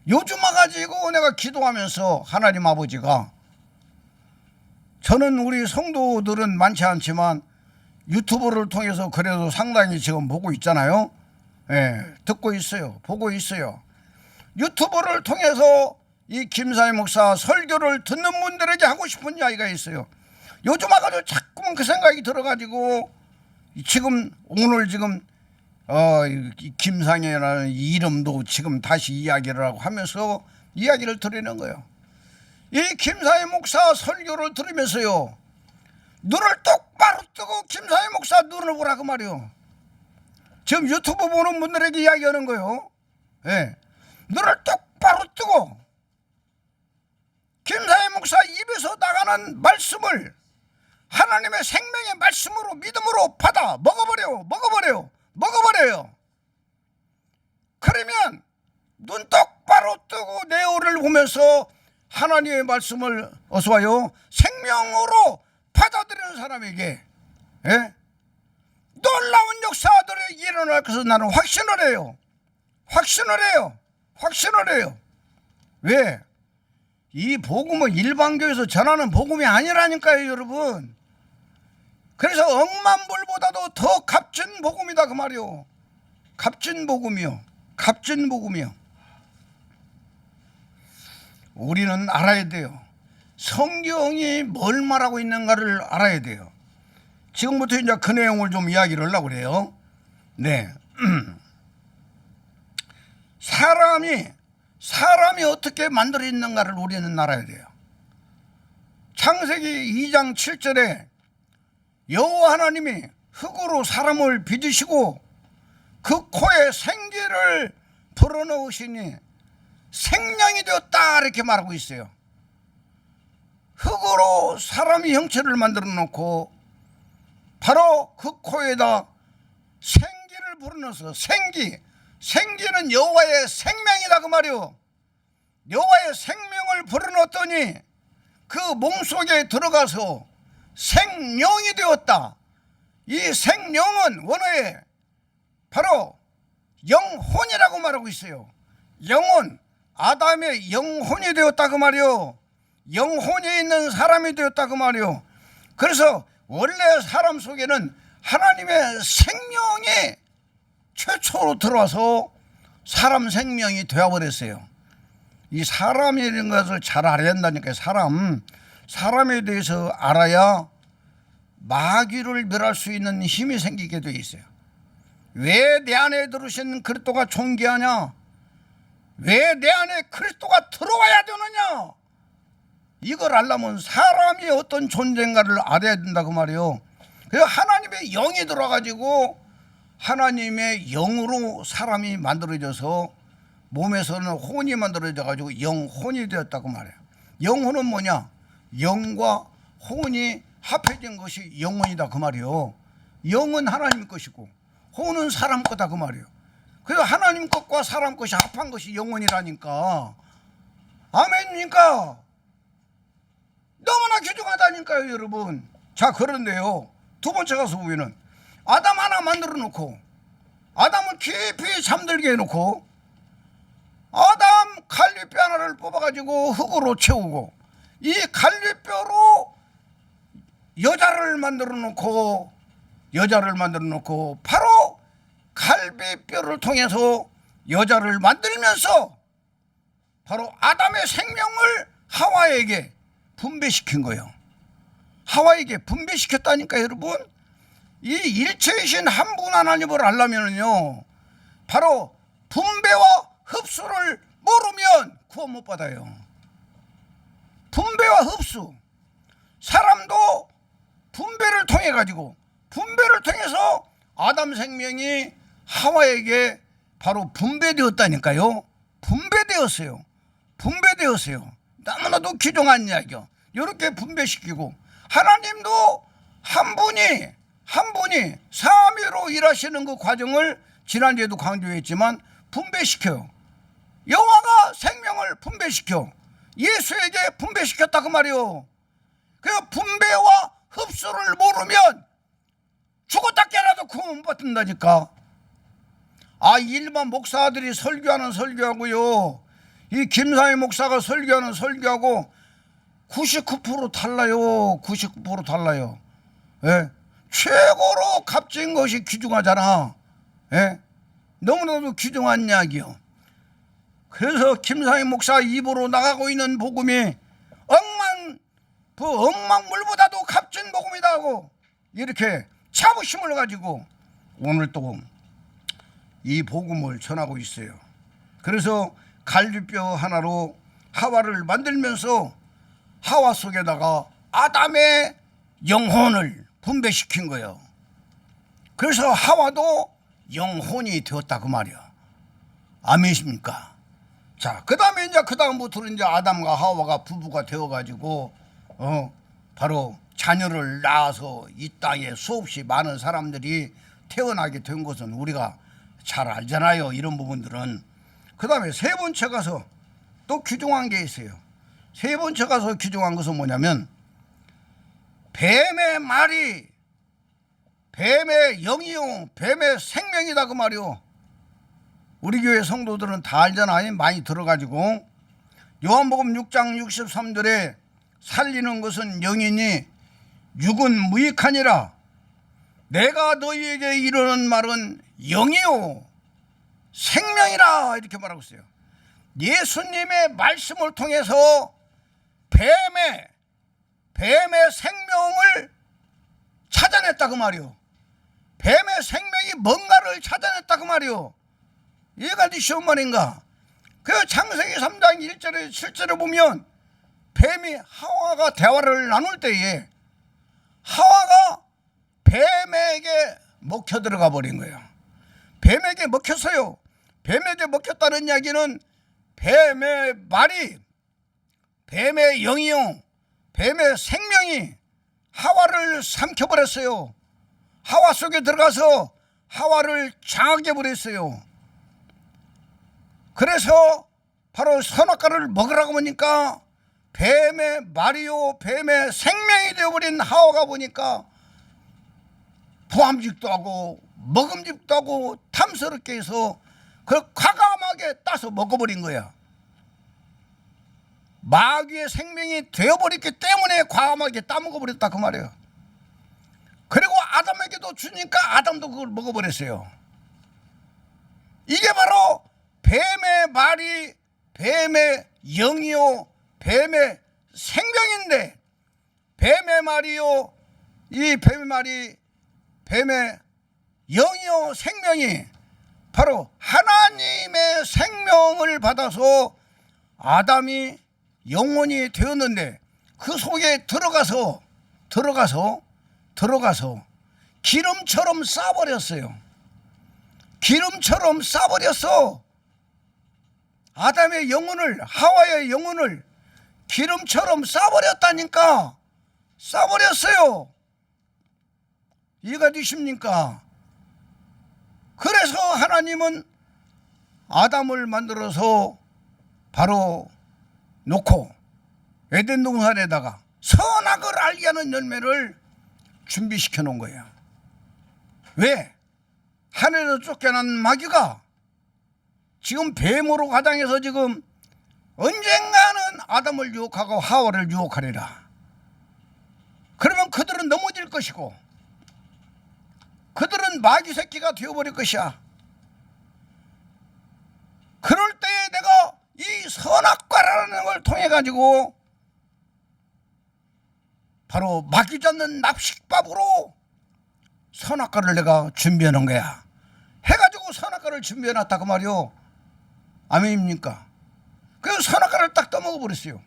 요즘 와가지고 내가 기도하면서 하나님 아버지가 저는 우리 성도들은 많지 않지만 유튜브를 통해서 그래도 상당히 지금 보고 있잖아요. 듣고 있어요. 보고 있어요. 유튜브를 통해서 이 김사회 목사 설교를 듣는 분들에게 하고 싶은 이야기가 있어요. 요즘 와가지고 자꾸만 그 생각이 들어가지고 오늘 김상혜라는 이름도 지금 다시 이야기를 하고 하면서 이야기를 드리는 거예요. 이 김사회 목사 설교를 들으면서요 눈을 똑바로 뜨고 김사회 목사 눈을 보라고 말이요. 지금 유튜브 보는 분들에게 이야기하는 거예요. 눈을 똑바로 뜨고 김사회 목사 입에서 나가는 말씀을 하나님의 생명의 말씀으로 믿음으로 받아 먹어버려요. 그러면 눈 똑바로 뜨고 내 얼을 보면서 하나님의 말씀을 어서와요 생명으로 받아들이는 사람에게 놀라운 역사들이 일어날 것을 나는 확신을 해요. 왜? 이 복음은 일반교에서 전하는 복음이 아니라니까요, 여러분. 그래서 억만불보다도 더 값진 복음이다 그 말이요. 값진 복음이요. 우리는 알아야 돼요. 성경이 뭘 말하고 있는가를 알아야 돼요. 지금부터 이제 그 내용을 좀 이야기를 하려고 그래요. 네. 사람이 어떻게 만들어 있는가를 우리는 알아야 돼요. 창세기 2장 7절에 여호와 하나님이 흙으로 사람을 빚으시고 그 코에 생기를 불어넣으시니 생명이 되었다 이렇게 말하고 있어요. 흙으로 사람이 형체를 만들어 놓고 바로 그 코에다 생기를 불어넣어서 생기는 여호와의 생명이다 그 말이요. 여호와의 생명을 불어넣었더니 그 몸속에 들어가서 생명이 되었다. 이 생명은 원어에 바로 영혼이라고 말하고 있어요. 영혼, 아담의 영혼이 되었다 그 말이요. 영혼이 있는 사람이 되었다 그 말이요. 그래서 원래 사람 속에는 하나님의 생명이 최초로 들어와서 사람 생명이 되어버렸어요. 이 사람이라는 것을 잘 알아야 한다니까요. 사람에 대해서 알아야 마귀를 멸할 수 있는 힘이 생기게 돼 있어요. 왜 내 안에 들으신 그리스도가 존귀하냐? 왜 내 안에 그리스도가 들어와야 되느냐? 이걸 알려면 사람이 어떤 존재인가를 알아야 된다고 말이에요. 그래서 하나님의 영이 들어가지고 하나님의 영으로 사람이 만들어져서 몸에서는 혼이 만들어져가지고 영혼이 되었다고 말해요. 영혼은 뭐냐? 영과 혼이 합해진 것이 영혼이다 그 말이요. 영은 하나님 것이고 혼은 사람 거다 그 말이요. 그래서 하나님 것과 사람 것이 합한 것이 영혼이라니까. 아멘입니까? 너무나 귀중하다니까요 여러분. 자, 그런데요 두 번째 가서 보면은 아담 하나 만들어 놓고 아담을 깊이 잠들게 해놓고 아담 갈비뼈 하나를 뽑아가지고 흙으로 채우고 이 갈비뼈로 여자를 만들어 놓고 바로 갈비뼈를 통해서 여자를 만들면서 바로 아담의 생명을 하와에게 분배시킨 거예요. 하와에게 분배시켰다니까 여러분. 이 일체이신 한 분 하나님을 알려면요 바로 분배와 흡수를 모르면 구원 못 받아요. 분배와 흡수. 사람도 분배를 통해 가지고 분배를 통해서 아담 생명이 하와에게 바로 분배되었다니까요. 분배되었어요. 너무나도 귀중한 이야기요. 이렇게 분배시키고 하나님도 한 분이 삼위로 일하시는 그 과정을 지난주에도 강조했지만 분배시켜요. 여호와가 생명을 분배시켜 예수에게 분배시켰다 그 말이요. 그 분배와 흡수를 모르면 죽었다 깨라도 구원 못 받는다니까. 일반 목사들이 설교하는 설교하고요 이 김상희 목사가 설교하는 설교하고 99% 달라요. 99% 달라요. 예? 최고로 값진 것이 귀중하잖아. 예? 너무나도 귀중한 이야기요. 그래서 김상희 목사 입으로 나가고 있는 복음이 억만물보다도 값진 복음이다 하고 이렇게 자부심을 가지고 오늘 또 이 복음을 전하고 있어요. 그래서 갈비뼈 하나로 하와를 만들면서 하와 속에다가 아담의 영혼을 분배시킨 거예요. 그래서 하와도 영혼이 되었다 그 말이야. 아멘이십니까? 자, 그 다음부터는 이제 아담과 하와가 부부가 되어가지고 바로 자녀를 낳아서 이 땅에 수없이 많은 사람들이 태어나게 된 것은 우리가 잘 알잖아요. 이런 부분들은. 그 다음에 세 번째 가서 또 귀중한 게 있어요. 세 번째 가서 귀중한 것은 뭐냐면 뱀의 말이 뱀의 영이요 뱀의 생명이다 그 말이요. 우리 교회 성도들은 다 알잖아요. 많이 들어가지고 요한복음 6장 63절에 살리는 것은 영이니 육은 무익하니라. 내가 너희에게 이르는 말은 영이요 생명이라 이렇게 말하고 있어요. 예수님의 말씀을 통해서 뱀의 생명을 찾아냈다 그 말이요. 뱀의 생명이 뭔가를 찾아냈다 그 말이요. 이해가 되시온 말인가? 그 창세기 3장 1절에 7절에 보면 뱀이 하와가 대화를 나눌 때에 하와가 뱀에게 먹혀 들어가 버린 거예요. 뱀에게 먹혔어요. 뱀에게 먹혔다는 이야기는 뱀의 말이 뱀의 영이요 뱀의 생명이 하와를 삼켜버렸어요. 하와 속에 들어가서 하와를 장악해 버렸어요. 그래서 바로 선악과를 먹으라고 보니까 뱀의 말이요 뱀의 생명이 되어버린 하와가 보니까 부함직도 하고 먹음직도 하고 탐스럽게 해서 그걸 과감하게 따서 먹어버린 거야. 마귀의 생명이 되어버렸기 때문에 과감하게 따먹어버렸다 그 말이에요. 그리고 아담에게도 주니까 아담도 그걸 먹어버렸어요. 이게 바로 뱀의 말이 뱀의 영이요 뱀의 생명인데 뱀의 말이요 이 뱀의 말이 뱀의 영이요 생명이 바로 하나님의 생명을 받아서 아담이 영혼이 되었는데 그 속에 들어가서 기름처럼 싸버렸어요. 기름처럼 싸버렸어. 아담의 영혼을 하와의 영혼을 기름처럼 싸버렸다니까. 싸버렸어요. 이해가 되십니까? 그래서 하나님은 아담을 만들어서 바로 놓고 에덴 동산에다가 선악을 알게 하는 열매를 준비시켜 놓은 거예요. 왜? 하늘에서 쫓겨난 마귀가 지금 뱀으로 가당해서 지금 언젠가는 아담을 유혹하고 하와를 유혹하리라. 그러면 그들은 넘어질 것이고 그들은 마귀 새끼가 되어버릴 것이야. 그럴 때에 내가 이 선악과라는 걸 통해 가지고 바로 마귀 잡는 납식밥으로 선악과를 내가 준비해 놓은 거야. 해가지고 선악과를 준비해 놨다 그 말이요. 아멘입니까? 그래서 선악과를 딱 떠먹어 버렸어요.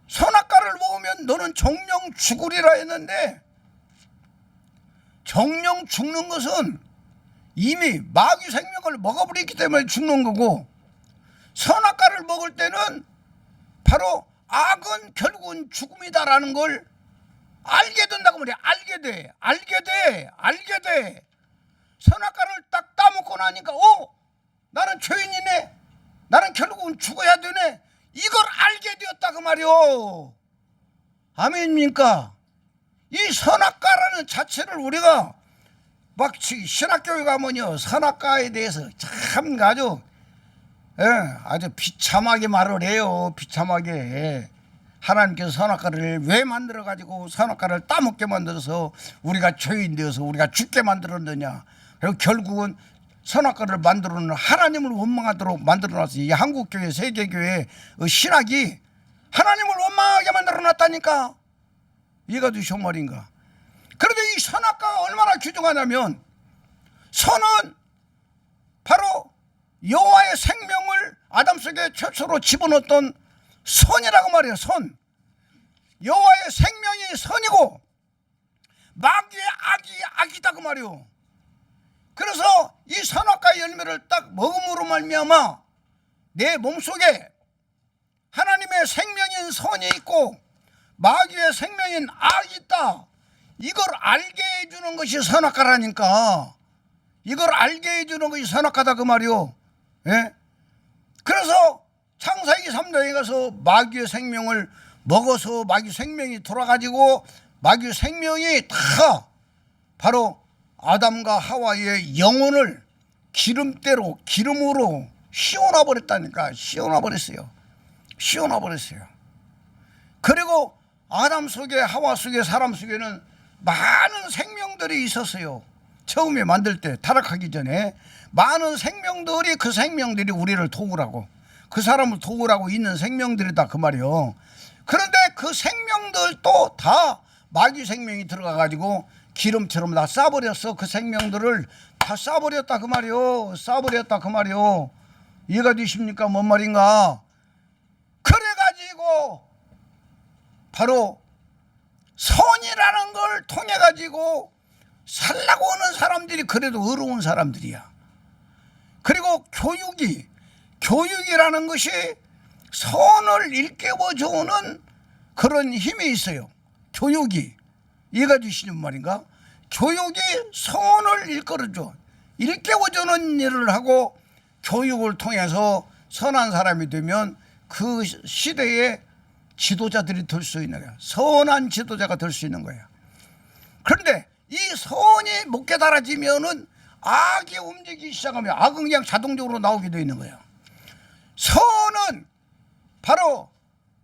선악과를 먹으면 너는 정령 죽으리라 했는데, 정령 죽는 것은 이미 마귀 생명을 먹어버렸기 때문에 죽는 거고, 선악과를 먹을 때는 바로 악은 결국은 죽음이다라는 걸 알게 된다고 말이야. 알게 돼. 선악과를 딱 따먹고 나니까 나는 죄인이네, 나는 결국은 죽어야 되네, 이걸 알게 되었다 그 말이요. 아멘입니까? 이 선악과라는 자체를 우리가 막 신학교에 가면요, 선악과에 대해서 참 아주 비참하게 말을 해요. 비참하게. 하나님께서 선악과를 왜 만들어 가지고 선악과를 따먹게 만들어서 우리가 죄인 되어서 우리가 죽게 만들었느냐. 그리고 결국은 선악과를 만들어놓은 하나님을 원망하도록 만들어놨어요. 이 한국교회 세계교회 신학이 하나님을 원망하게 만들어놨다니까. 이해가 되셔 말인가. 그런데 이 선악과가 얼마나 귀중하냐면, 선은 바로 여호와의 생명을 아담 속에 최초로 집어넣었던 선이라고 말이에요. 선. 여호와의 생명이 선이고 마귀의 악이 악이다 그 말이에요. 그래서 이 선악과 열매를 딱 먹음으로 말미암아 내 몸속에 하나님의 생명인 선이 있고 마귀의 생명인 악이 있다. 이걸 알게 해주는 것이 선악과라니까. 이걸 알게 해주는 것이 선악과다 그 말이요. 예? 그래서 창세기 3장에 가서 마귀의 생명을 먹어서 마귀 생명이 돌아가지고 마귀 생명이 다 바로 아담과 하와의 영혼을 기름으로 씌워놔 버렸다니까. 씌워놔 버렸어요. 그리고 아담 속에 하와 속에 사람 속에는 많은 생명들이 있었어요. 처음에 만들 때 타락하기 전에 많은 생명들이, 그 생명들이 우리를 도우라고, 그 사람을 도우라고 있는 생명들이다 그 말이요. 그런데 그 생명들도 다 마귀 생명이 들어가 가지고 기름처럼 다 싸버렸어. 그 생명들을 다 싸버렸다 그 말이요. 이해가 되십니까? 뭔 말인가? 그래가지고 바로 선이라는 걸 통해 가지고 살라고 하는 사람들이 그래도 어려운 사람들이야. 그리고 교육이라는 것이 선을 일깨워주는 그런 힘이 있어요. 교육이. 이해가 되시는 말인가? 교육이 선을 일깨워주는 일을 하고 교육을 통해서 선한 사람이 되면 그 시대의 지도자들이 될 수 있는 거야. 선한 지도자가 될 수 있는 거야. 그런데 이 선이 못 깨달아지면은 악이 움직이기 시작하면 악은 그냥 자동적으로 나오게 되어 있는 거예요. 선은 바로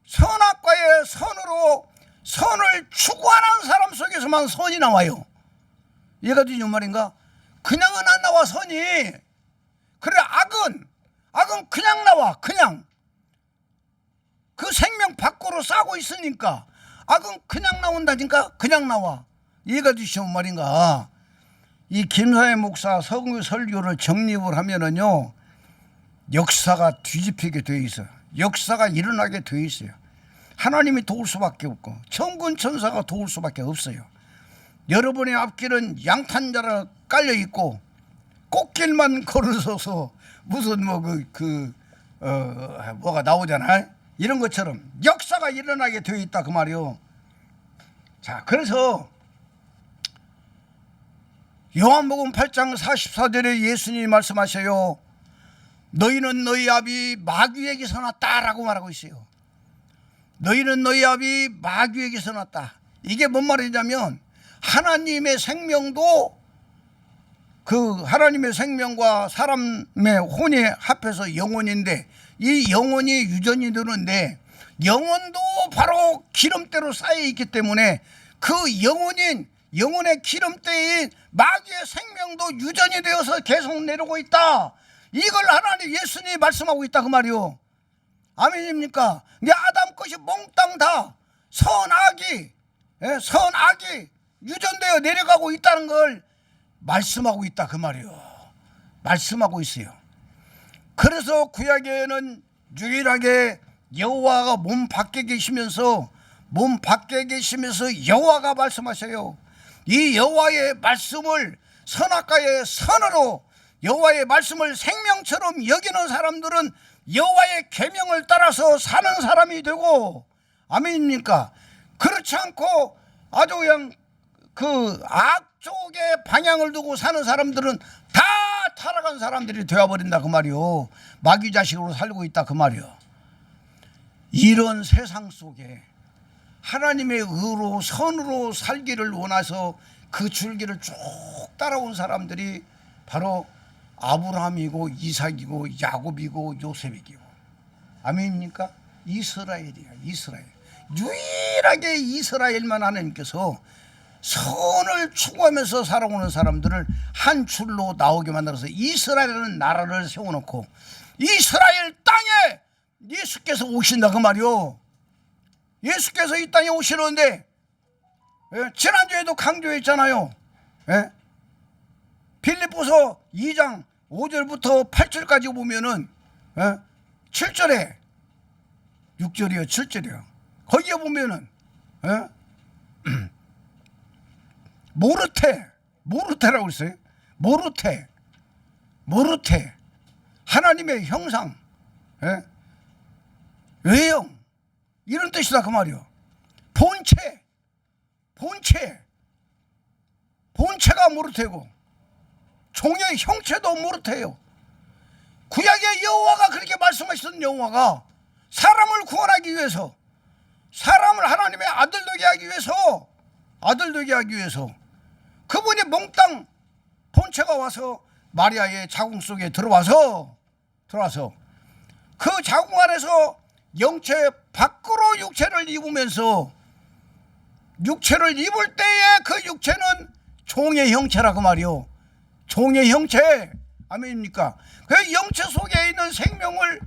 선악과의 선으로 선을 추구하는 사람 속에서만 선이 나와요. 이해가 되는 말인가? 그냥은 안 나와 선이. 그래 악은 그냥 나와. 그냥 그 생명 밖으로 싸고 있으니까 악은 그냥 나온다니까. 그냥 나와. 이해가 되시는 말인가? 이 김사회 목사 설교를 정립을 하면은요, 역사가 뒤집히게 돼 있어요. 역사가 일어나게 돼 있어요. 하나님이 도울 수밖에 없고 천군 천사가 도울 수밖에 없어요. 여러분의 앞길은 양탄자라 깔려 있고 꽃길만 걸어서서 무슨 뭐가 나오잖아요. 이런 것처럼 역사가 일어나게 되어 있다 그 말이요. 자, 그래서 요한복음 8장 44절에 예수님이 말씀하셔요. 너희는 너희 아비 마귀에게서 났다라고 말하고 있어요. 너희는 너희 아비 마귀에게서 났다. 이게 뭔 말이냐면 하나님의 생명도 그 하나님의 생명과 사람의 혼이 합해서 영혼인데 이 영혼이 유전이 되는데 영혼도 바로 기름때로 쌓여 있기 때문에 그 영혼의 기름때인 마귀의 생명도 유전이 되어서 계속 내려오고 있다. 이걸 하나님 예수님이 말씀하고 있다 그 말이요. 아멘입니까? 아담 것이 몽땅 다 선악이 유전되어 내려가고 있다는 걸 말씀하고 있다 그 말이요. 말씀하고 있어요. 그래서 구약에는 유일하게 여호와가 몸 밖에 계시면서 여호와가 말씀하셔요. 이 여호와의 말씀을 선악과의 선으로 여호와의 말씀을 생명처럼 여기는 사람들은 여호와의 계명을 따라서 사는 사람이 되고, 아멘입니까? 그렇지 않고 아주 그냥 그 악쪽의 방향을 두고 사는 사람들은 다 타락한 사람들이 되어버린다 그 말이요. 마귀 자식으로 살고 있다 그 말이요. 이런 세상 속에 하나님의 의로 선으로 살기를 원해서 그 줄기를 쭉 따라온 사람들이 바로 아브라함이고 이삭이고 야곱이고 요셉이고, 아멘입니까? 이스라엘이야. 이스라엘. 유일하게 이스라엘만 하나님께서 선을 추구하면서 살아오는 사람들을 한 줄로 나오게 만들어서 이스라엘이라는 나라를 세워놓고 이스라엘 땅에 예수께서 오신다 그 말이요. 예수께서 이 땅에 오시는데, 지난주에도 강조했잖아요. 빌립보서 2장 5절부터 8절까지 보면은 7절에 6절이요 7절이요. 거기에 보면은 모르테라고 있어요. 모르테 하나님의 형상, 외형 이런 뜻이다 그 말이요. 본체가 모르테고 종의 형체도 모르테요. 구약의 여호와가 그렇게 말씀하시던 여호와가 사람을 구원하기 위해서, 사람을 하나님의 아들 되게 하기 위해서 그분이 몽땅 본체가 와서 마리아의 자궁 속에 들어와서 그 자궁 안에서 영체 밖으로 육체를 입으면서 육체를 입을 때에 그 육체는 종의 형체라고 말이요. 종의 형체, 아멘입니까? 그 영체 속에 있는 생명을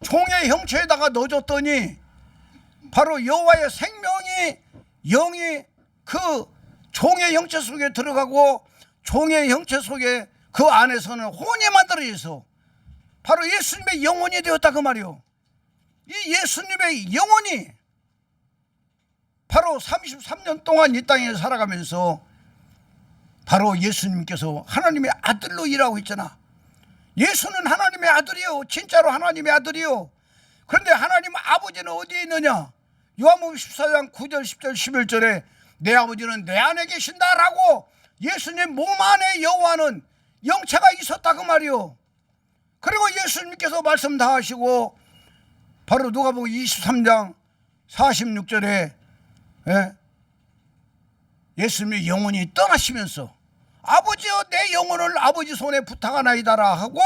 종의 형체에다가 넣어줬더니 바로 여호와의 생명이 영이 그 종의 형체 속에 들어가고 종의 형체 속에 그 안에서는 혼이 만들어져서 바로 예수님의 영혼이 되었다 그 말이요. 이 예수님의 영혼이 바로 33년 동안 이 땅에 살아가면서 바로 예수님께서 하나님의 아들로 일하고 있잖아. 예수는 하나님의 아들이요. 진짜로 하나님의 아들이요. 그런데 하나님 아버지는 어디에 있느냐? 요한복음 14장 9절 10절 11절에 내 아버지는 내 안에 계신다라고 예수님 몸 안에 여호와는 영체가 있었다 그 말이요. 그리고 예수님께서 말씀 다 하시고 바로 누가복음 23장 46절에 예수님의 영혼이 떠나시면서 아버지여 내 영혼을 아버지 손에 부탁하나이다라 하고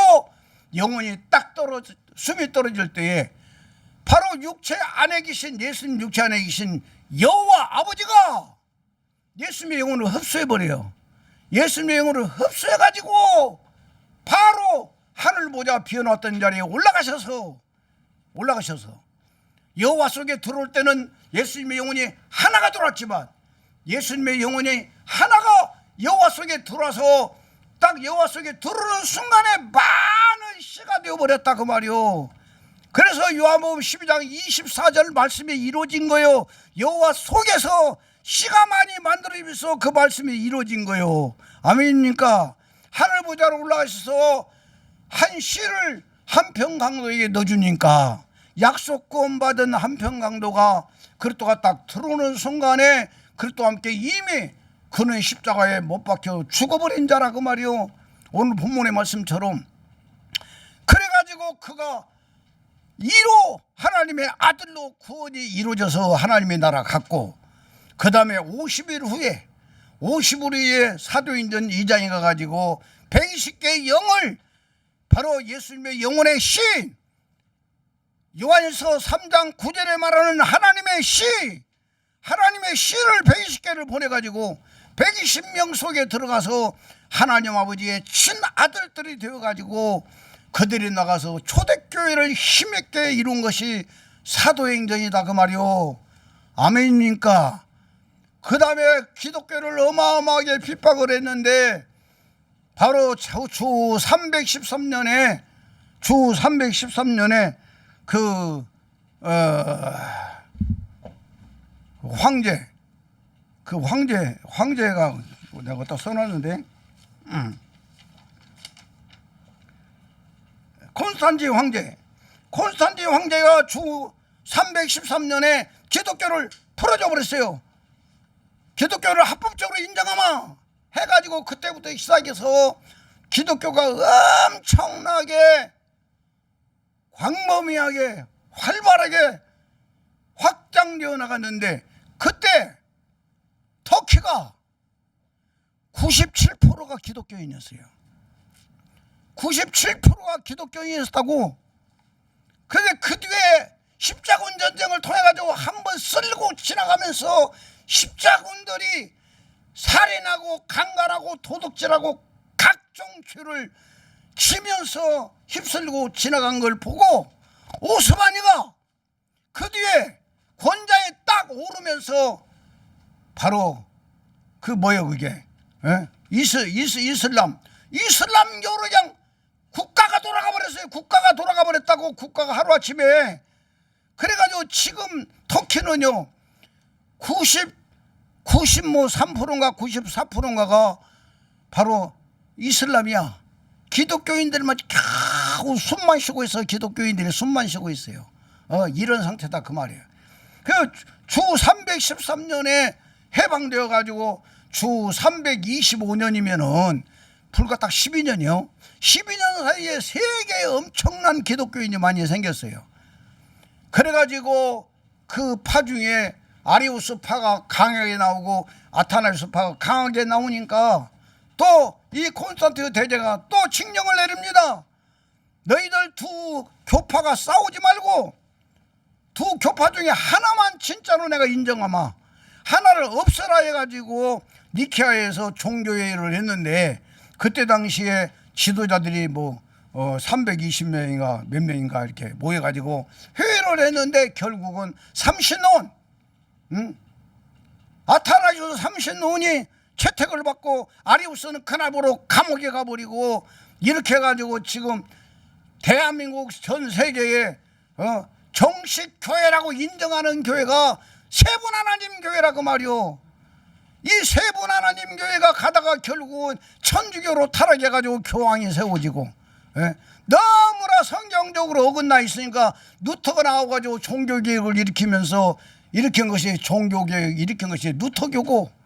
영혼이 딱 숨이 떨어질 때에 바로 육체 안에 계신 예수님 육체 안에 계신 여호와 아버지가 예수님의 영혼을 흡수해버려요. 예수님의 영혼을 흡수해가지고 바로 하늘 보좌 비워놨던 자리에 올라가셔서 여호와 속에 들어올 때는 예수님의 영혼이 하나가 들어왔지만 예수님의 영혼이 하나가 여호와 속에 들어와서 딱 여호와 속에 들어오는 순간에 많은 씨가 되어버렸다 그 말이요. 그래서 요한복음 12장 24절 말씀이 이루어진 거요. 여호와 속에서 씨가 많이 만들어지면서 그 말씀이 이루어진 거요. 아멘입니까? 하늘 보좌로 올라가셔서 한 씨를 한 평 강도에게 넣어주니까 약속권 받은 한평강도가 그리스도가 딱 들어오는 순간에 그리스도와 함께 이미 그는 십자가에 못 박혀 죽어버린 자라 그 말이요. 오늘 본문의 말씀처럼 그래가지고 그가 이로 하나님의 아들로 구원이 이루어져서 하나님의 나라 갔고, 그 다음에 50일 후에 사도행전 2장에 가가지고 120개의 영을, 바로 예수님의 영혼의 씨, 요한일서 3장 9절에 말하는 하나님의 씨를 120개를 보내가지고 120명 속에 들어가서 하나님 아버지의 친아들들이 되어가지고 그들이 나가서 초대교회를 힘있게 이룬 것이 사도행전이다 그 말이요. 아멘입니까? 그 다음에 기독교를 어마어마하게 핍박을 했는데 바로 주 313년에 그 황제가 내가 갖다 써놨는데 콘스탄틴 황제가 주 313년에 기독교를 풀어줘 버렸어요. 기독교를 합법적으로 인정하마 해가지고 그때부터 시작해서 기독교가 엄청나게 광범위하게 활발하게 확장되어 나갔는데, 그때 터키가 97%가 기독교인이었어요. 97%가 기독교인이었다고. 그런데 그 뒤에 십자군 전쟁을 통해 가지고 한번 쓸고 지나가면서 십자군들이 살인하고 강간하고 도둑질하고 각종 죄를 지면서 휩쓸고 지나간 걸 보고 오스마니가 그 뒤에 권좌에 딱 오르면서 바로 그 뭐예요 그게 이슬람교로 그냥 국가가 돌아가 버렸어요. 국가가 돌아가 버렸다고. 국가가 하루아침에. 그래가지고 지금 터키는요 93%인가 94%인가가 바로 이슬람이야. 기독교인들만 겨우 숨만 쉬고 있어. 기독교인들이 숨만 쉬고 있어요. 이런 상태다 그 말이에요. 주 313년에 해방되어 가지고 주 325년이면은 불과 딱 12년이요. 12년 사이에 세계에 엄청난 기독교인이 많이 생겼어요. 그래가지고 그 파 중에 아리우스 파가 강하게 나오고 아타나시스 파가 강하게 나오니까 또 이 콘스탄틴 대제가 또 칙령을 내립니다. 너희들 두 교파가 싸우지 말고 두 교파 중에 하나만 진짜로 내가 인정하마. 하나를 없애라 해가지고 니케아에서 종교회의를 했는데, 그때 당시에 지도자들이 320명인가 몇 명인가 이렇게 모여가지고 회의를 했는데 결국은 삼신론, 아타나시스 삼신론이 채택을 받고 아리우스는 그날부로 감옥에 가버리고, 이렇게 해가지고 지금 대한민국 전 세계에 정식 교회라고 인정하는 교회가 세분 하나님 교회라고 말이오. 이 세분 하나님 교회가 가다가 결국은 천주교로 타락해가지고 교황이 세워지고, 너무나 성경적으로 어긋나 있으니까 루터가 나와가지고 종교개혁을 일으키면서 일으킨 것이 종교개혁 일으킨 것이 루터교고,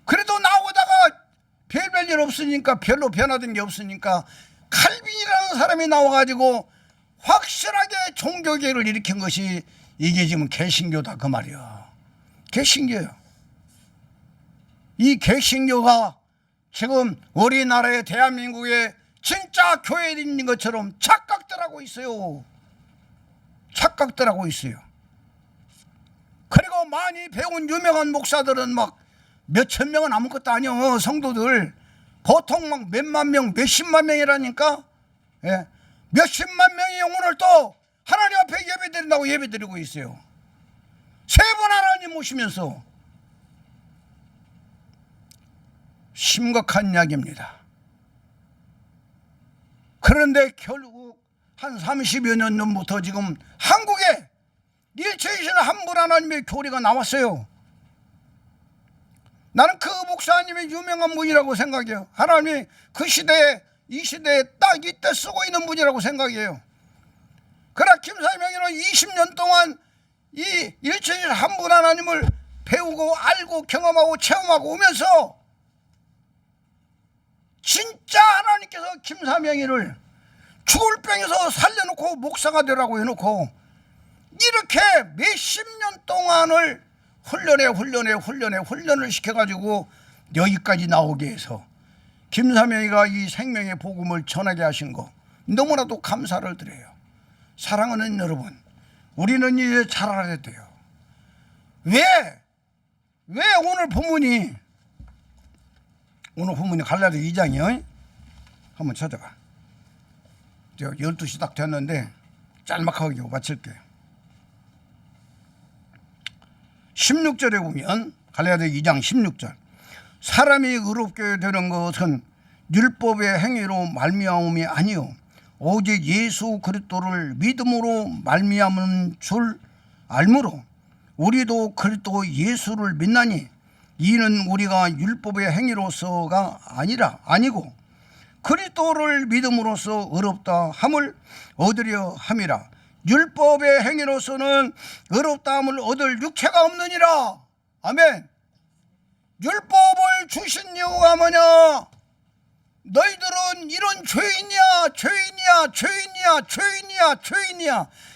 그래도 나오다가 별일 없으니까, 별로 변화된 게 없으니까 칼빈이라는 사람이 나와가지고 확실하게 종교개혁을 일으킨 것이 이게 지금 개신교다 그 말이야. 개신교요. 이 개신교가 지금 우리나라의 대한민국에 진짜 교회에 있는 것처럼 착각들 하고 있어요. 착각들 하고 있어요. 그리고 많이 배운 유명한 목사들은 막 몇천 명은 아무것도 아니요. 성도들 보통 막 몇만 명, 몇십만 명이라니까. 몇십만 명의 영혼을 또 하나님 앞에 예배드린다고 예배드리고 있어요. 세 번 하나님 모시면서. 심각한 이야기입니다. 그런데 결국 한 30여 년 전부터 지금 한국에 일체이신 한 분 하나님의 교리가 나왔어요. 나는 그 목사님이 유명한 분이라고 생각해요. 하나님이 그 시대에, 이 시대에 딱 이때 쓰고 있는 분이라고 생각해요. 그러나 김사명이는 20년 동안 이 일천일 한 분 하나님을 배우고 알고 경험하고 체험하고 오면서 진짜 하나님께서 김사명이를 죽을 병에서 살려놓고 목사가 되라고 해놓고 이렇게 몇십 년 동안을 훈련을 시켜가지고 여기까지 나오게 해서 김사명이가 이 생명의 복음을 전하게 하신 거 너무나도 감사를 드려요. 사랑하는 여러분, 우리는 이제 잘 알아야 돼요. 왜 오늘 본문이 갈라디아 2장이요? 한번 찾아가. 12시 딱 됐는데 짤막하게 마칠게요. 16절에 보면 갈라디아 2장 16절, 사람이 의롭게 되는 것은 율법의 행위로 말미암음이 아니요 오직 예수 그리스도를 믿음으로 말미암은 줄 알므로 우리도 그리스도 예수를 믿나니 이는 우리가 율법의 행위로서가 아니고 그리스도를 믿음으로써 의롭다 함을 얻으려 함이라. 율법의 행위로서는 의롭다 함을 얻을 육체가 없느니라. 아멘. 율법을 주신 이유가 뭐냐? 너희들은 이런 죄인이야.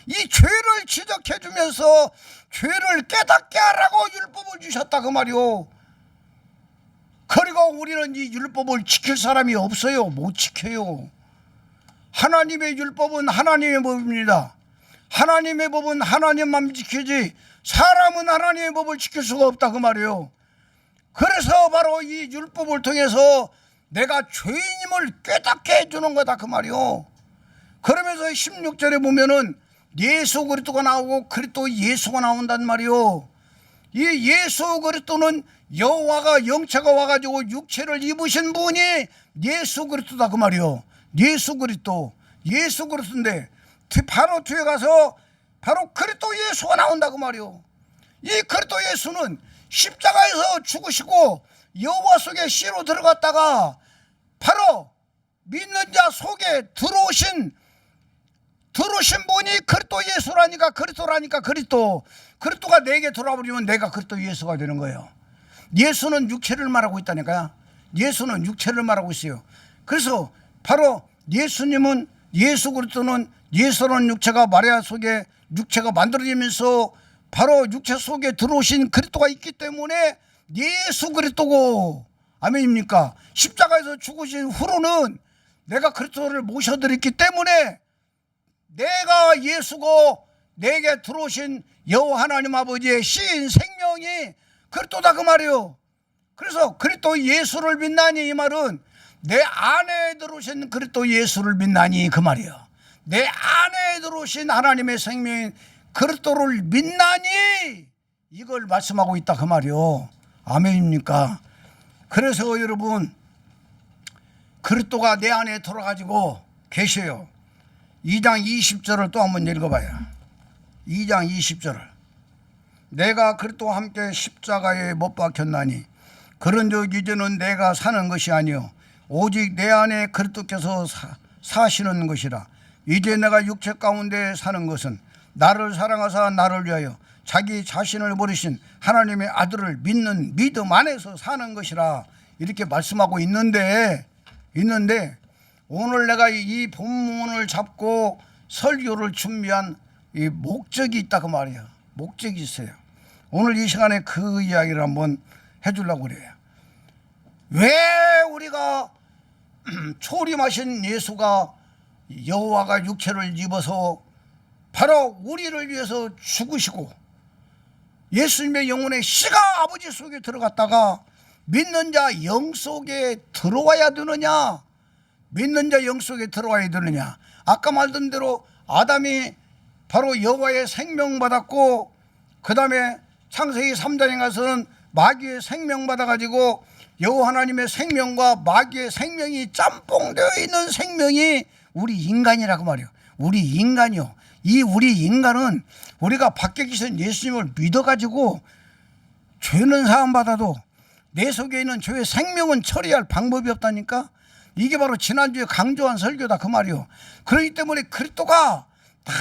이 죄를 지적해 주면서 죄를 깨닫게 하라고 율법을 주셨다 그 말이오. 그리고 우리는 이 율법을 지킬 사람이 없어요. 못 지켜요. 하나님의 율법은 하나님의 법입니다. 하나님의 법은 하나님만 지키지 사람은 하나님의 법을 지킬 수가 없다 그 말이에요. 그래서 바로 이 율법을 통해서 내가 죄인임을 깨닫게 해주는 거다 그 말이요. 그러면서 16절에 보면은 예수 그리스도가 나오고 그리스도 예수가 나온단 말이요. 이 예수 그리스도는 여호와가 영체가 와가지고 육체를 입으신 분이 예수 그리스도다 그 말이요. 예수 그리스도인데 바로 뒤에 가서 바로 그리스도 예수가 나온다 그 말이요. 이 그리스도 예수는 십자가에서 죽으시고 여호와 속에 씨로 들어갔다가 바로 믿는 자 속에 들어오신 분이 그리스도 예수라니까 그리스도가 내게 돌아버리면 내가 그리스도 예수가 되는 거예요. 예수는 육체를 말하고 있다니까요. 예수는 육체를 말하고 있어요. 그래서 바로 예수님은 예수 그리스도는 예수라는 육체가 마리아 속에 육체가 만들어지면서 바로 육체 속에 들어오신 그리스도가 있기 때문에 예수 그리스도고, 아멘입니까? 십자가에서 죽으신 후로는 내가 그리스도를 모셔드렸기 때문에 내가 예수고 내게 들어오신 여호와 하나님 아버지의 신 생명이 그리스도다 그 말이에요. 그래서 그리스도 예수를 믿나니 이 말은 내 안에 들어오신 그리스도 예수를 믿나니 그 말이에요. 내 안에 들어오신 하나님의 생명인 그리스도를 믿나니 이걸 말씀하고 있다 그 말이요. 아멘입니까? 그래서 여러분 그리스도가 내 안에 들어가지고 계셔요. 2장 20절을 또 한번 읽어봐요. 2장 20절을 내가 그리스도와 함께 십자가에 못 박혔나니 그런즉 이제는 내가 사는 것이 아니요 오직 내 안에 그리스도께서 사시는 것이라. 이제 내가 육체 가운데 사는 것은 나를 사랑하사 나를 위하여 자기 자신을 버리신 하나님의 아들을 믿는 믿음 안에서 사는 것이라 이렇게 말씀하고 있는데 오늘 내가 이 본문을 잡고 설교를 준비한 이 목적이 있다 그 말이에요. 목적이 있어요. 오늘 이 시간에 그 이야기를 한번 해주려고 그래요. 왜 우리가 초림하신 예수가 여호와가 육체를 입어서 바로 우리를 위해서 죽으시고 예수님의 영혼의 씨가 아버지 속에 들어갔다가 믿는 자 영 속에 들어와야 되느냐? 믿는 자 영 속에 들어와야 되느냐? 아까 말던 대로 아담이 바로 여호와의 생명 받았고 그 다음에 창세기 3장에 가서는 마귀의 생명 받아가지고 여호와 하나님의 생명과 마귀의 생명이 짬뽕되어 있는 생명이 우리 인간이라고 말이에요. 우리 인간이요. 우리 인간은 우리가 밖에 계신 예수님을 믿어가지고 죄는 사함받아도 내 속에 있는 죄의 생명은 처리할 방법이 없다니까. 이게 바로 지난주에 강조한 설교다 그 말이요. 그렇기 때문에 그리스도가 다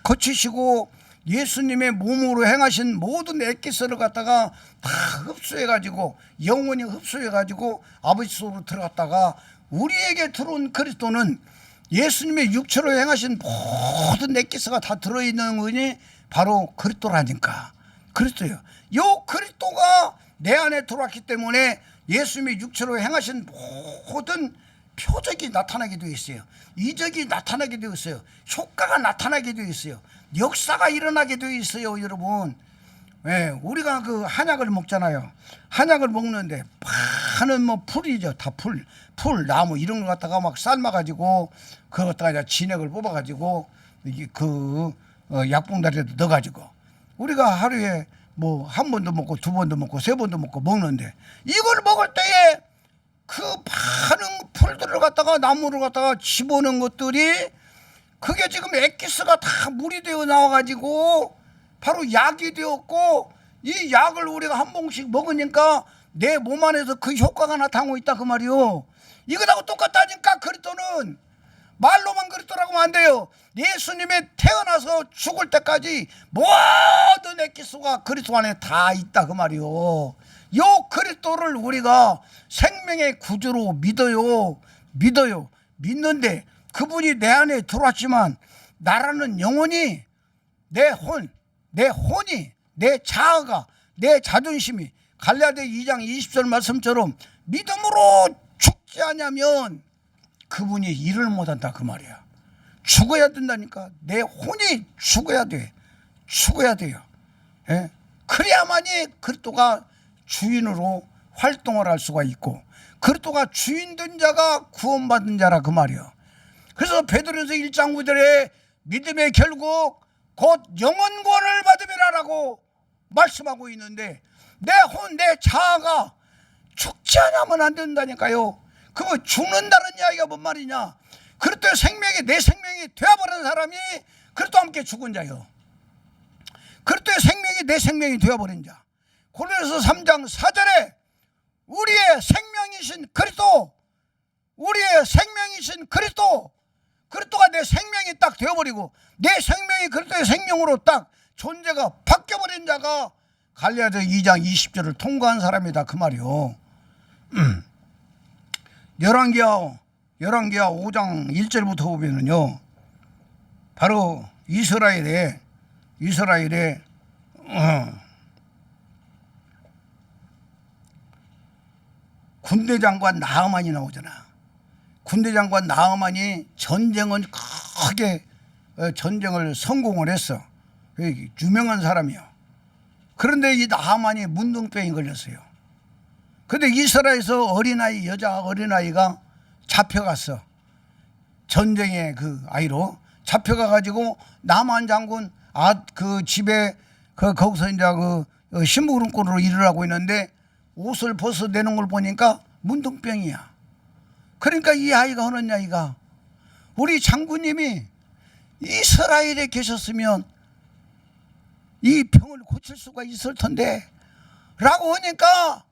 거치시고 예수님의 몸으로 행하신 모든 엑기스를 갖다가 다 흡수해가지고 영원히 흡수해가지고 아버지 속으로 들어갔다가 우리에게 들어온 그리스도는 예수님의 육체로 행하신 모든 엑기스가 다 들어있는 것이 바로 그리스도라니까. 그리스도예요. 요 그리스도가 내 안에 들어왔기 때문에 예수님의 육체로 행하신 모든 표적이 나타나게 되어 있어요. 이적이 나타나게 되어 있어요. 효과가 나타나게 되어 있어요. 역사가 일어나게 되어 있어요, 여러분. 예, 우리가 그 한약을 먹잖아요. 한약을 먹는데 파는 뭐 풀이죠. 다 풀, 나무 이런 걸 갖다가 막 삶아가지고 그거 갖다가 이제 진액을 뽑아가지고 이게 그 약봉다리에 넣어가지고 우리가 하루에 뭐 한 번도 먹고 두 번도 먹고 세 번도 먹고 먹는데 이걸 먹을 때에 그 파는 풀들을 갖다가 나무를 갖다가 집어넣은 것들이 그게 지금 엑기스가 다 물이 되어 나와가지고 바로 약이 되었고 이 약을 우리가 한 봉씩 먹으니까 내 몸 안에서 그 효과가 나타나고 있다 그 말이요. 이거하고 똑같다니까. 그리스도는 말로만 그리스도라고 하면 안 돼요. 예수님의 태어나서 죽을 때까지 모든 엑기스가 그리스도 안에 다 있다 그 말이요. 요 그리스도를 우리가 생명의 구주로 믿어요. 믿는데 그분이 내 안에 들어왔지만 나라는 영혼이 내 혼이 내 자아가 내 자존심이 갈라디아 2장 20절 말씀처럼 믿음으로 죽지 않으면 그분이 일을 못한다 그 말이야. 죽어야 된다니까. 내 혼이 죽어야 돼요. 예? 그래야만이 그리스도가 주인으로 활동을 할 수가 있고 그리스도가 주인 된 자가 구원받은 자라 그 말이야. 그래서 베드로전서 1장 9절에 믿음의 결국 곧 영원권을 받으리라고 말씀하고 있는데 내 혼, 내 자아가 죽지 않으면 안 된다니까요. 그거 죽는다는 이야기가 뭔 말이냐. 그리스도의 생명이 내 생명이 되어버린 사람이 그리스도와 함께 죽은 자요. 그리스도의 생명이 내 생명이 되어버린 자. 고린도서 3장 4절에 우리의 생명이신 그리스도, 우리의 생명이신 그리스도가 내 생명이 딱 되어버리고 내 생명이 그리스도의 생명으로 딱 존재가 바뀌어버린 자가 갈라디아 2장 20절을 통과한 사람이다 그 말이요. 열왕기하 5장 1절부터 보면은요, 바로 이스라엘에 군대장관 나아만이 나오잖아. 군대장관 나아만이 전쟁을 크게 전쟁을 성공을 했어. 유명한 사람이야. 그런데 이 나아만이 문둥병이 걸렸어요. 근데 이스라엘에서 어린아이, 여자 어린아이가 잡혀갔어. 전쟁의 그 아이로 잡혀가가지고 나만 장군 그 집에 거기서 이제 그 심부름꾼으로 일을 하고 있는데 옷을 벗어내는 걸 보니까 문둥병이야. 그러니까 이 아이가 하는 아이가 우리 장군님이 이스라엘에 계셨으면 이 병을 고칠 수가 있을 텐데 라고 하니까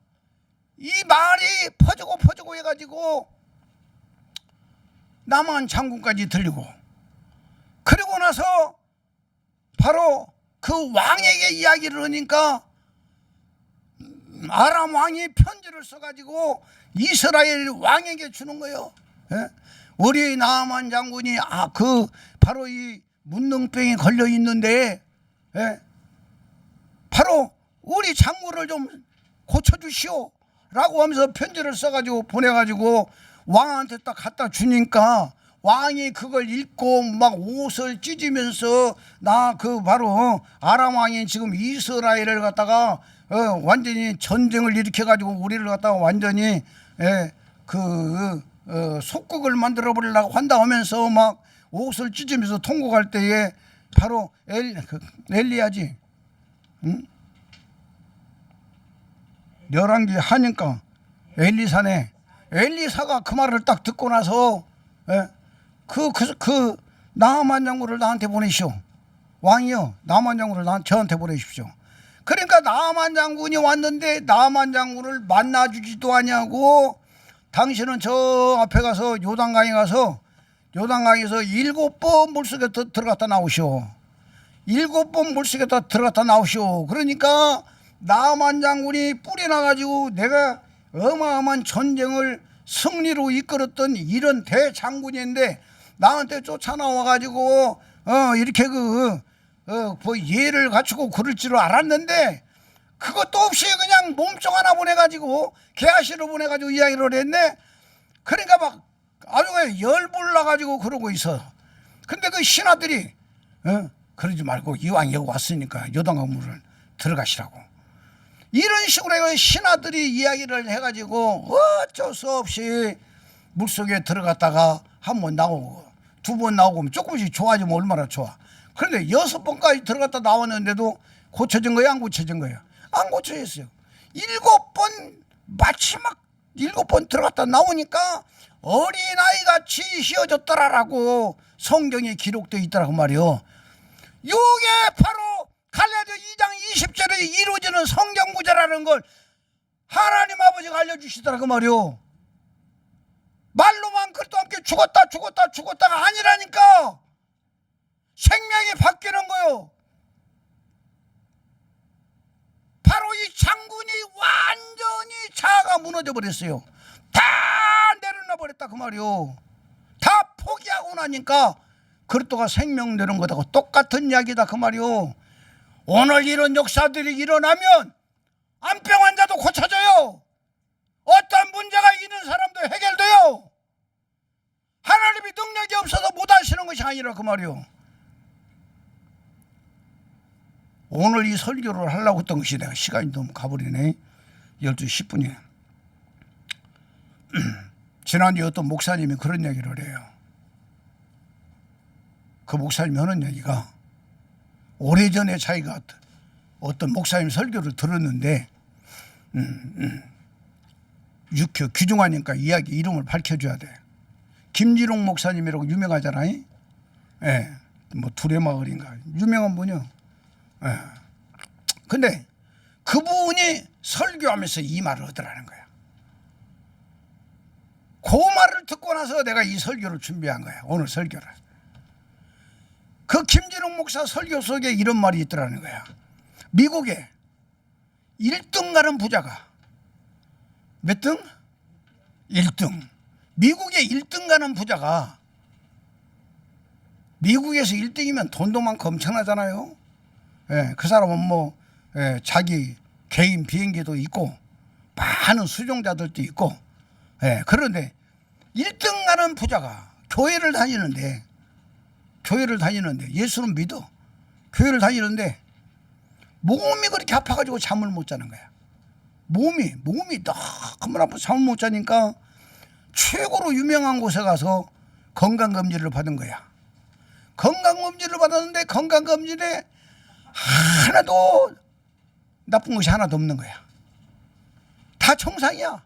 이 말이 퍼지고 해가지고 남한 장군까지 들리고 그리고 나서 바로 그 왕에게 이야기를 하니까 아람 왕이 편지를 써가지고 이스라엘 왕에게 주는 거예요. 예? 우리 나아만 장군이 그 바로 이 문둥병이 걸려 있는데 예? 바로 우리 장군을 좀 고쳐주시오 라고 하면서 편지를 써가지고 보내가지고 왕한테 딱 갖다 주니까 왕이 그걸 읽고 막 옷을 찢으면서 나 그 바로 아람 왕이 지금 이스라엘을 갖다가 완전히 전쟁을 일으켜가지고 우리를 갖다가 완전히 속국을 만들어 버리려고 한다 하면서 막 옷을 찢으면서 통곡할 때에 바로 엘리야지. 응? 열왕기 하니까 엘리사가 그 말을 딱 듣고 나서 그 나아만 장군을 나한테 보내시오. 왕이요, 나아만 장군을 저한테 보내십시오. 그러니까 나아만 장군이 왔는데 나아만 장군을 만나주지도 않냐고 당신은 저 앞에 가서 요단강에 가서 요단강에서 7번 물속에 들어갔다 나오시오. 7번 물속에 들어갔다 나오시오. 그러니까 남한 장군이 뿌리 나가지고 내가 어마어마한 전쟁을 승리로 이끌었던 이런 대장군인데 나한테 쫓아나와가지고 이렇게 뭐 예를 갖추고 그럴 줄 알았는데 그것도 없이 그냥 몸종 하나 보내가지고 개아시로 보내가지고 이야기를 했네. 그러니까 막 아주 그냥 열불 나가지고 그러고 있어. 근데 그 신하들이 그러지 말고 이왕 여기 왔으니까 요단강 물을 들어가시라고. 이런 식으로 신하들이 이야기를 해가지고 어쩔 수 없이 물속에 들어갔다가 한 번 나오고 두 번 나오고 조금씩 좋아지면 얼마나 좋아. 그런데 6번까지 들어갔다 나왔는데도 고쳐진 거야, 안 고쳐진 거야? 안 고쳐졌어요. 7번 마지막 7번 들어갔다 나오니까 어린아이같이 휘어졌더라라고 성경에 기록되어 있더라고 말이요. 이게 바로 갈라디아 2장 20절에 이루어지는 성경 구절이라는 걸 하나님 아버지가 알려주시더라고 말이요. 말로만 그것도 함께 죽었다가 아니라니까. 생명이 바뀌는 거요. 바로 이 장군이 완전히 자아가 무너져 버렸어요. 다 내려놔 버렸다 그 말이요. 다 포기하고 나니까 그릇도가 생명 내는 거다고 똑같은 이야기다 그 말이요. 오늘 이런 역사들이 일어나면 암병 환자도 고쳐져요. 어떤 문제가 있는 사람도 해결돼요. 하나님이 능력이 없어서 못 하시는 것이 아니라 그 말이요. 오늘 이 설교를 하려고 했던 것이 내가 시간이 너무 가버리네. 12시 10분이네. 지난주에 어떤 목사님이 그런 얘기를 해요. 그 목사님이 하는 얘기가 오래전에 자기가 어떤 목사님 설교를 들었는데 유교 귀중하니까 이야기 이름을 밝혀줘야 돼. 김지롱 목사님이라고 유명하잖아요. 예, 뭐 두레마을인가 유명한 분이요. 예. 근데 그분이 설교하면서 이 말을 하더라는 거야. 그 말을 듣고 나서 내가 이 설교를 준비한 거야. 오늘 설교를. 그 김진웅 목사 설교 속에 이런 말이 있더라는 거야. 미국에 1등 가는 부자가 몇 등? 1등. 미국에 1등 가는 부자가 미국에서 1등이면 돈도 많고 엄청나잖아요. 예, 그 사람은 뭐 자기 개인 비행기도 있고 많은 수종자들도 있고 그런데 1등 가는 부자가 교회를 다니는데 예수는 믿어. 교회를 다니는데 몸이 그렇게 아파가지고 잠을 못 자는 거야. 몸이 너무 아파 잠을 못 자니까 최고로 유명한 곳에 가서 건강검진을 받은 거야. 건강검진을 받았는데 건강검진에 하나도 나쁜 것이 하나도 없는 거야. 다 정상이야.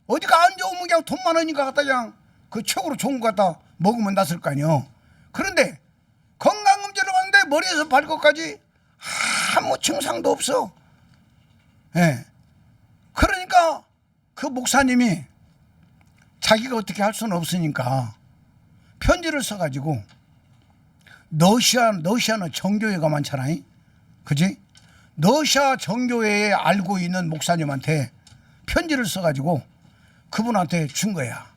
어디가 안 좋으면 그냥 돈 많으니까 갖다 그냥 그 최고로 좋은 거 갖다 먹으면 낫을 거 아니요. 그런데 건강검진을 받는데 머리에서 발끝까지 아무 증상도 없어. 그러니까 그 목사님이 자기가 어떻게 할 수는 없으니까 편지를 써가지고 러시아는 정교회가 많잖아요. 그지? 러시아 정교회에 알고 있는 목사님한테 편지를 써가지고 그분한테 준 거야.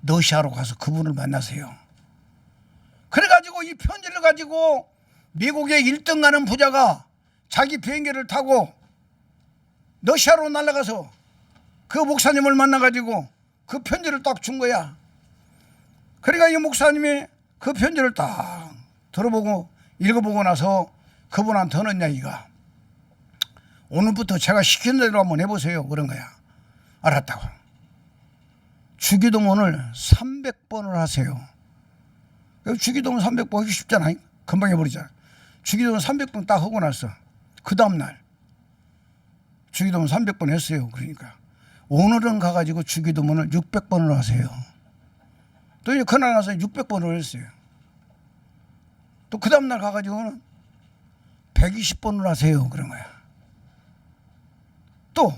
러시아로 가서 그분을 만나세요. 그래가지고 이 편지를 가지고 미국의 1등 가는 부자가 자기 비행기를 타고 러시아로 날아가서 그 목사님을 만나가지고 그 편지를 딱 준 거야. 그러니까 이 목사님이 그 편지를 딱 들어보고 읽어보고 나서 그분한테 하는 이야기가 오늘부터 제가 시키는 대로 한번 해보세요. 그런 거야. 알았다고. 주기도문을 300번을 하세요. 주기도문 300번 하기 쉽잖아요. 금방 해버리잖아. 주기도문 300번 딱 하고 나서 그 다음날 주기도문 300번 했어요. 그러니까 오늘은 가가지고 주기도문을 600번을 하세요. 또 이제 그날 가서 600번을 했어요. 또 그 다음날 가가지고는 120번을 하세요. 그런 거야. 또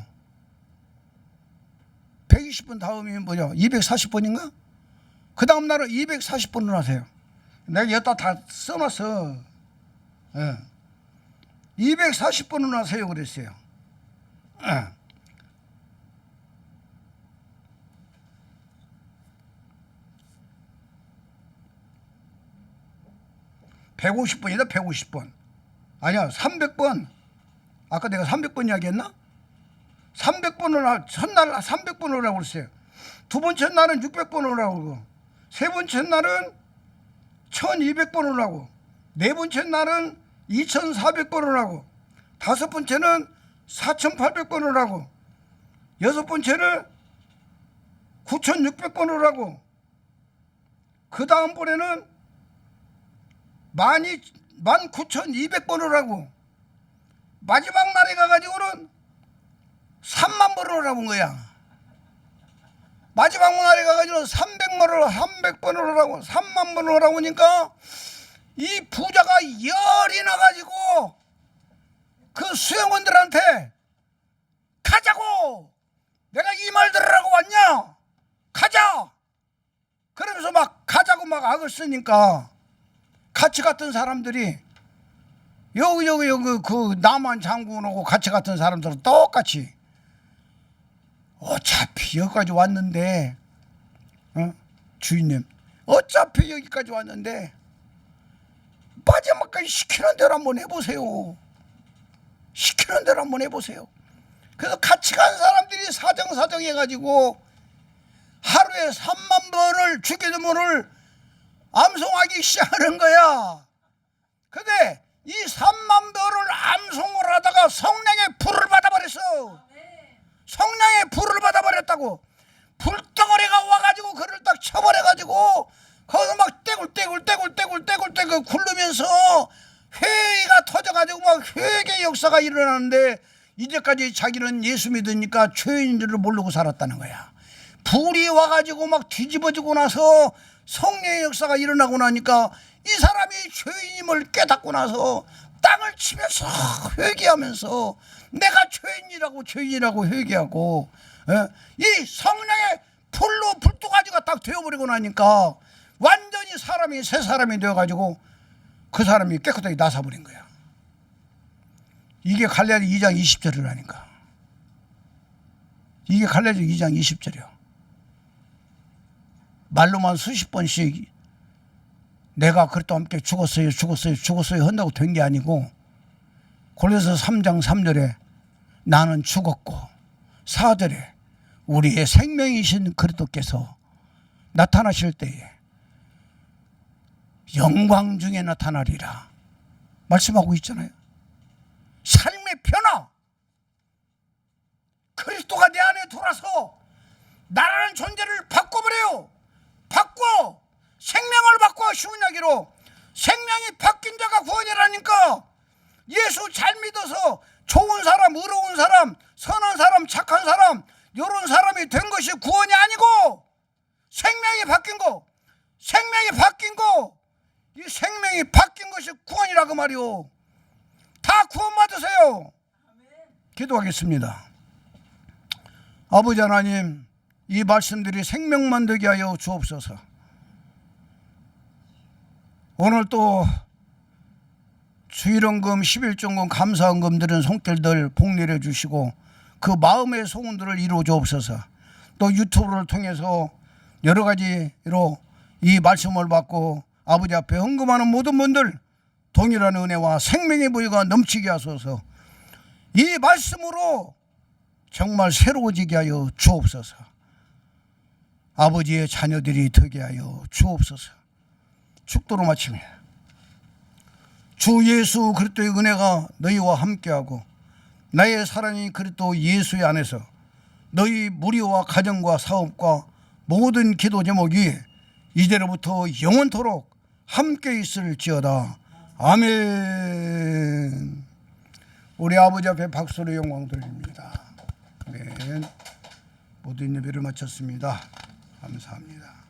120번 다음이 뭐냐 240번인가? 그 다음 날은 240번을 하세요. 내가 여기다 다 써놨어. 예. 240번을 하세요 그랬어요. 예. 150번이다 150번. 아니야 300번. 아까 내가 300번 이야기했나? 300번을 첫날 300번을 하고 그랬어요. 두 번째 날은 600번을 하고, 세 번째 날은 1200번을 하고, 네 번째 날은 2400번을 하고, 다섯 번째는 4800번을 하고, 여섯 번째는 9600번을 하고, 그 다음번에는 19200번을 하고, 마지막 날에 가가지고는 3만 번을 하는 거야. 마지막 날에 가가지고 300번을 하고 3만 번을 하고 니까 이 부자가 열이 나가지고 그 수행원들한테 가자고, 내가 이 말 들으라고 왔냐, 가자, 그러면서 막 가자고 막 악을 쓰니까 같이 갔던 사람들이 여기 그 남한 장군하고 같이 갔던 사람들은 똑같이 어차피 여기까지 왔는데, 주인님 어차피 여기까지 왔는데 마지막까지 시키는 대로 한번 해보세요. 시키는 대로 한번 해보세요. 그래서 같이 간 사람들이 사정사정 해가지고 하루에 3만 번을 주기도문을 암송하기 시작하는 거야. 근데 이 3만 번을 암송을 하다가 성령의 불을 받아버렸어. 성령의 불을 받아버렸다고. 불덩어리가 와가지고 그를 딱 쳐버려가지고 거기서 막 떼굴떼굴 굴르면서 회의가 터져가지고 막 회개의 역사가 일어나는데, 이제까지 자기는 예수 믿으니까 죄인인 줄을 모르고 살았다는 거야. 불이 와가지고 막 뒤집어지고 나서 성령의 역사가 일어나고 나니까 이 사람이 죄인임을 깨닫고 나서 땅을 치면서 회개하면서 내가 죄인이라고 회개하고, 이 성령의 불로 불도가지가 딱 되어버리고 나니까 완전히 사람이 새 사람이 되어가지고 그 사람이 깨끗하게 나서버린 거야. 이게 갈라디아 2장 20절이라니까. 이게 갈라디아 2장 20절이야. 말로만 수십 번씩 내가 그리스도와 함께 죽었어요 한다고 된 게 아니고, 골로새 3장 3절에 나는 죽었고 4절에 우리의 생명이신 그리스도께서 나타나실 때에 영광 중에 나타나리라 말씀하고 있잖아요. 삶의 변화, 그리스도가 내 안에 들어와서 나라는 존재를 바꿔버려요. 바꿔, 생명을 바꿔. 쉬운 이야기로 생명이 바뀐 자가 구원이라니까. 예수 잘 믿어서 좋은 사람, 의로운 사람, 선한 사람, 착한 사람, 이런 사람이 된 것이 구원이 아니고 생명이 바뀐 거, 이 생명이 바뀐 것이 구원이라고 말이오. 다 구원 받으세요. 기도하겠습니다. 아버지 하나님, 이 말씀들이 생명만 되게 하여 주옵소서. 오늘 또 주일원금, 11종금, 감사원금 드린 손길들 복내려 주시고 그 마음의 소원들을 이루어 주옵소서. 또 유튜브를 통해서 여러 가지로 이 말씀을 받고 아버지 앞에 헌금하는 모든 분들 동일한 은혜와 생명의 부유가 넘치게 하소서. 이 말씀으로 정말 새로워지게 하여 주옵소서. 아버지의 자녀들이 되게 하여 주옵소서. 축도로 마치며 주 예수 그리스도의 은혜가 너희와 함께하고 나의 사랑이 그리스도 예수의 안에서 너희 무리와 가정과 사업과 모든 기도 제목이 이제로부터 영원토록 함께 있을지어다. 아멘. 우리 아버지 앞에 박수로 영광 돌립니다. 아멘. 모든 예배를 마쳤습니다. 감사합니다.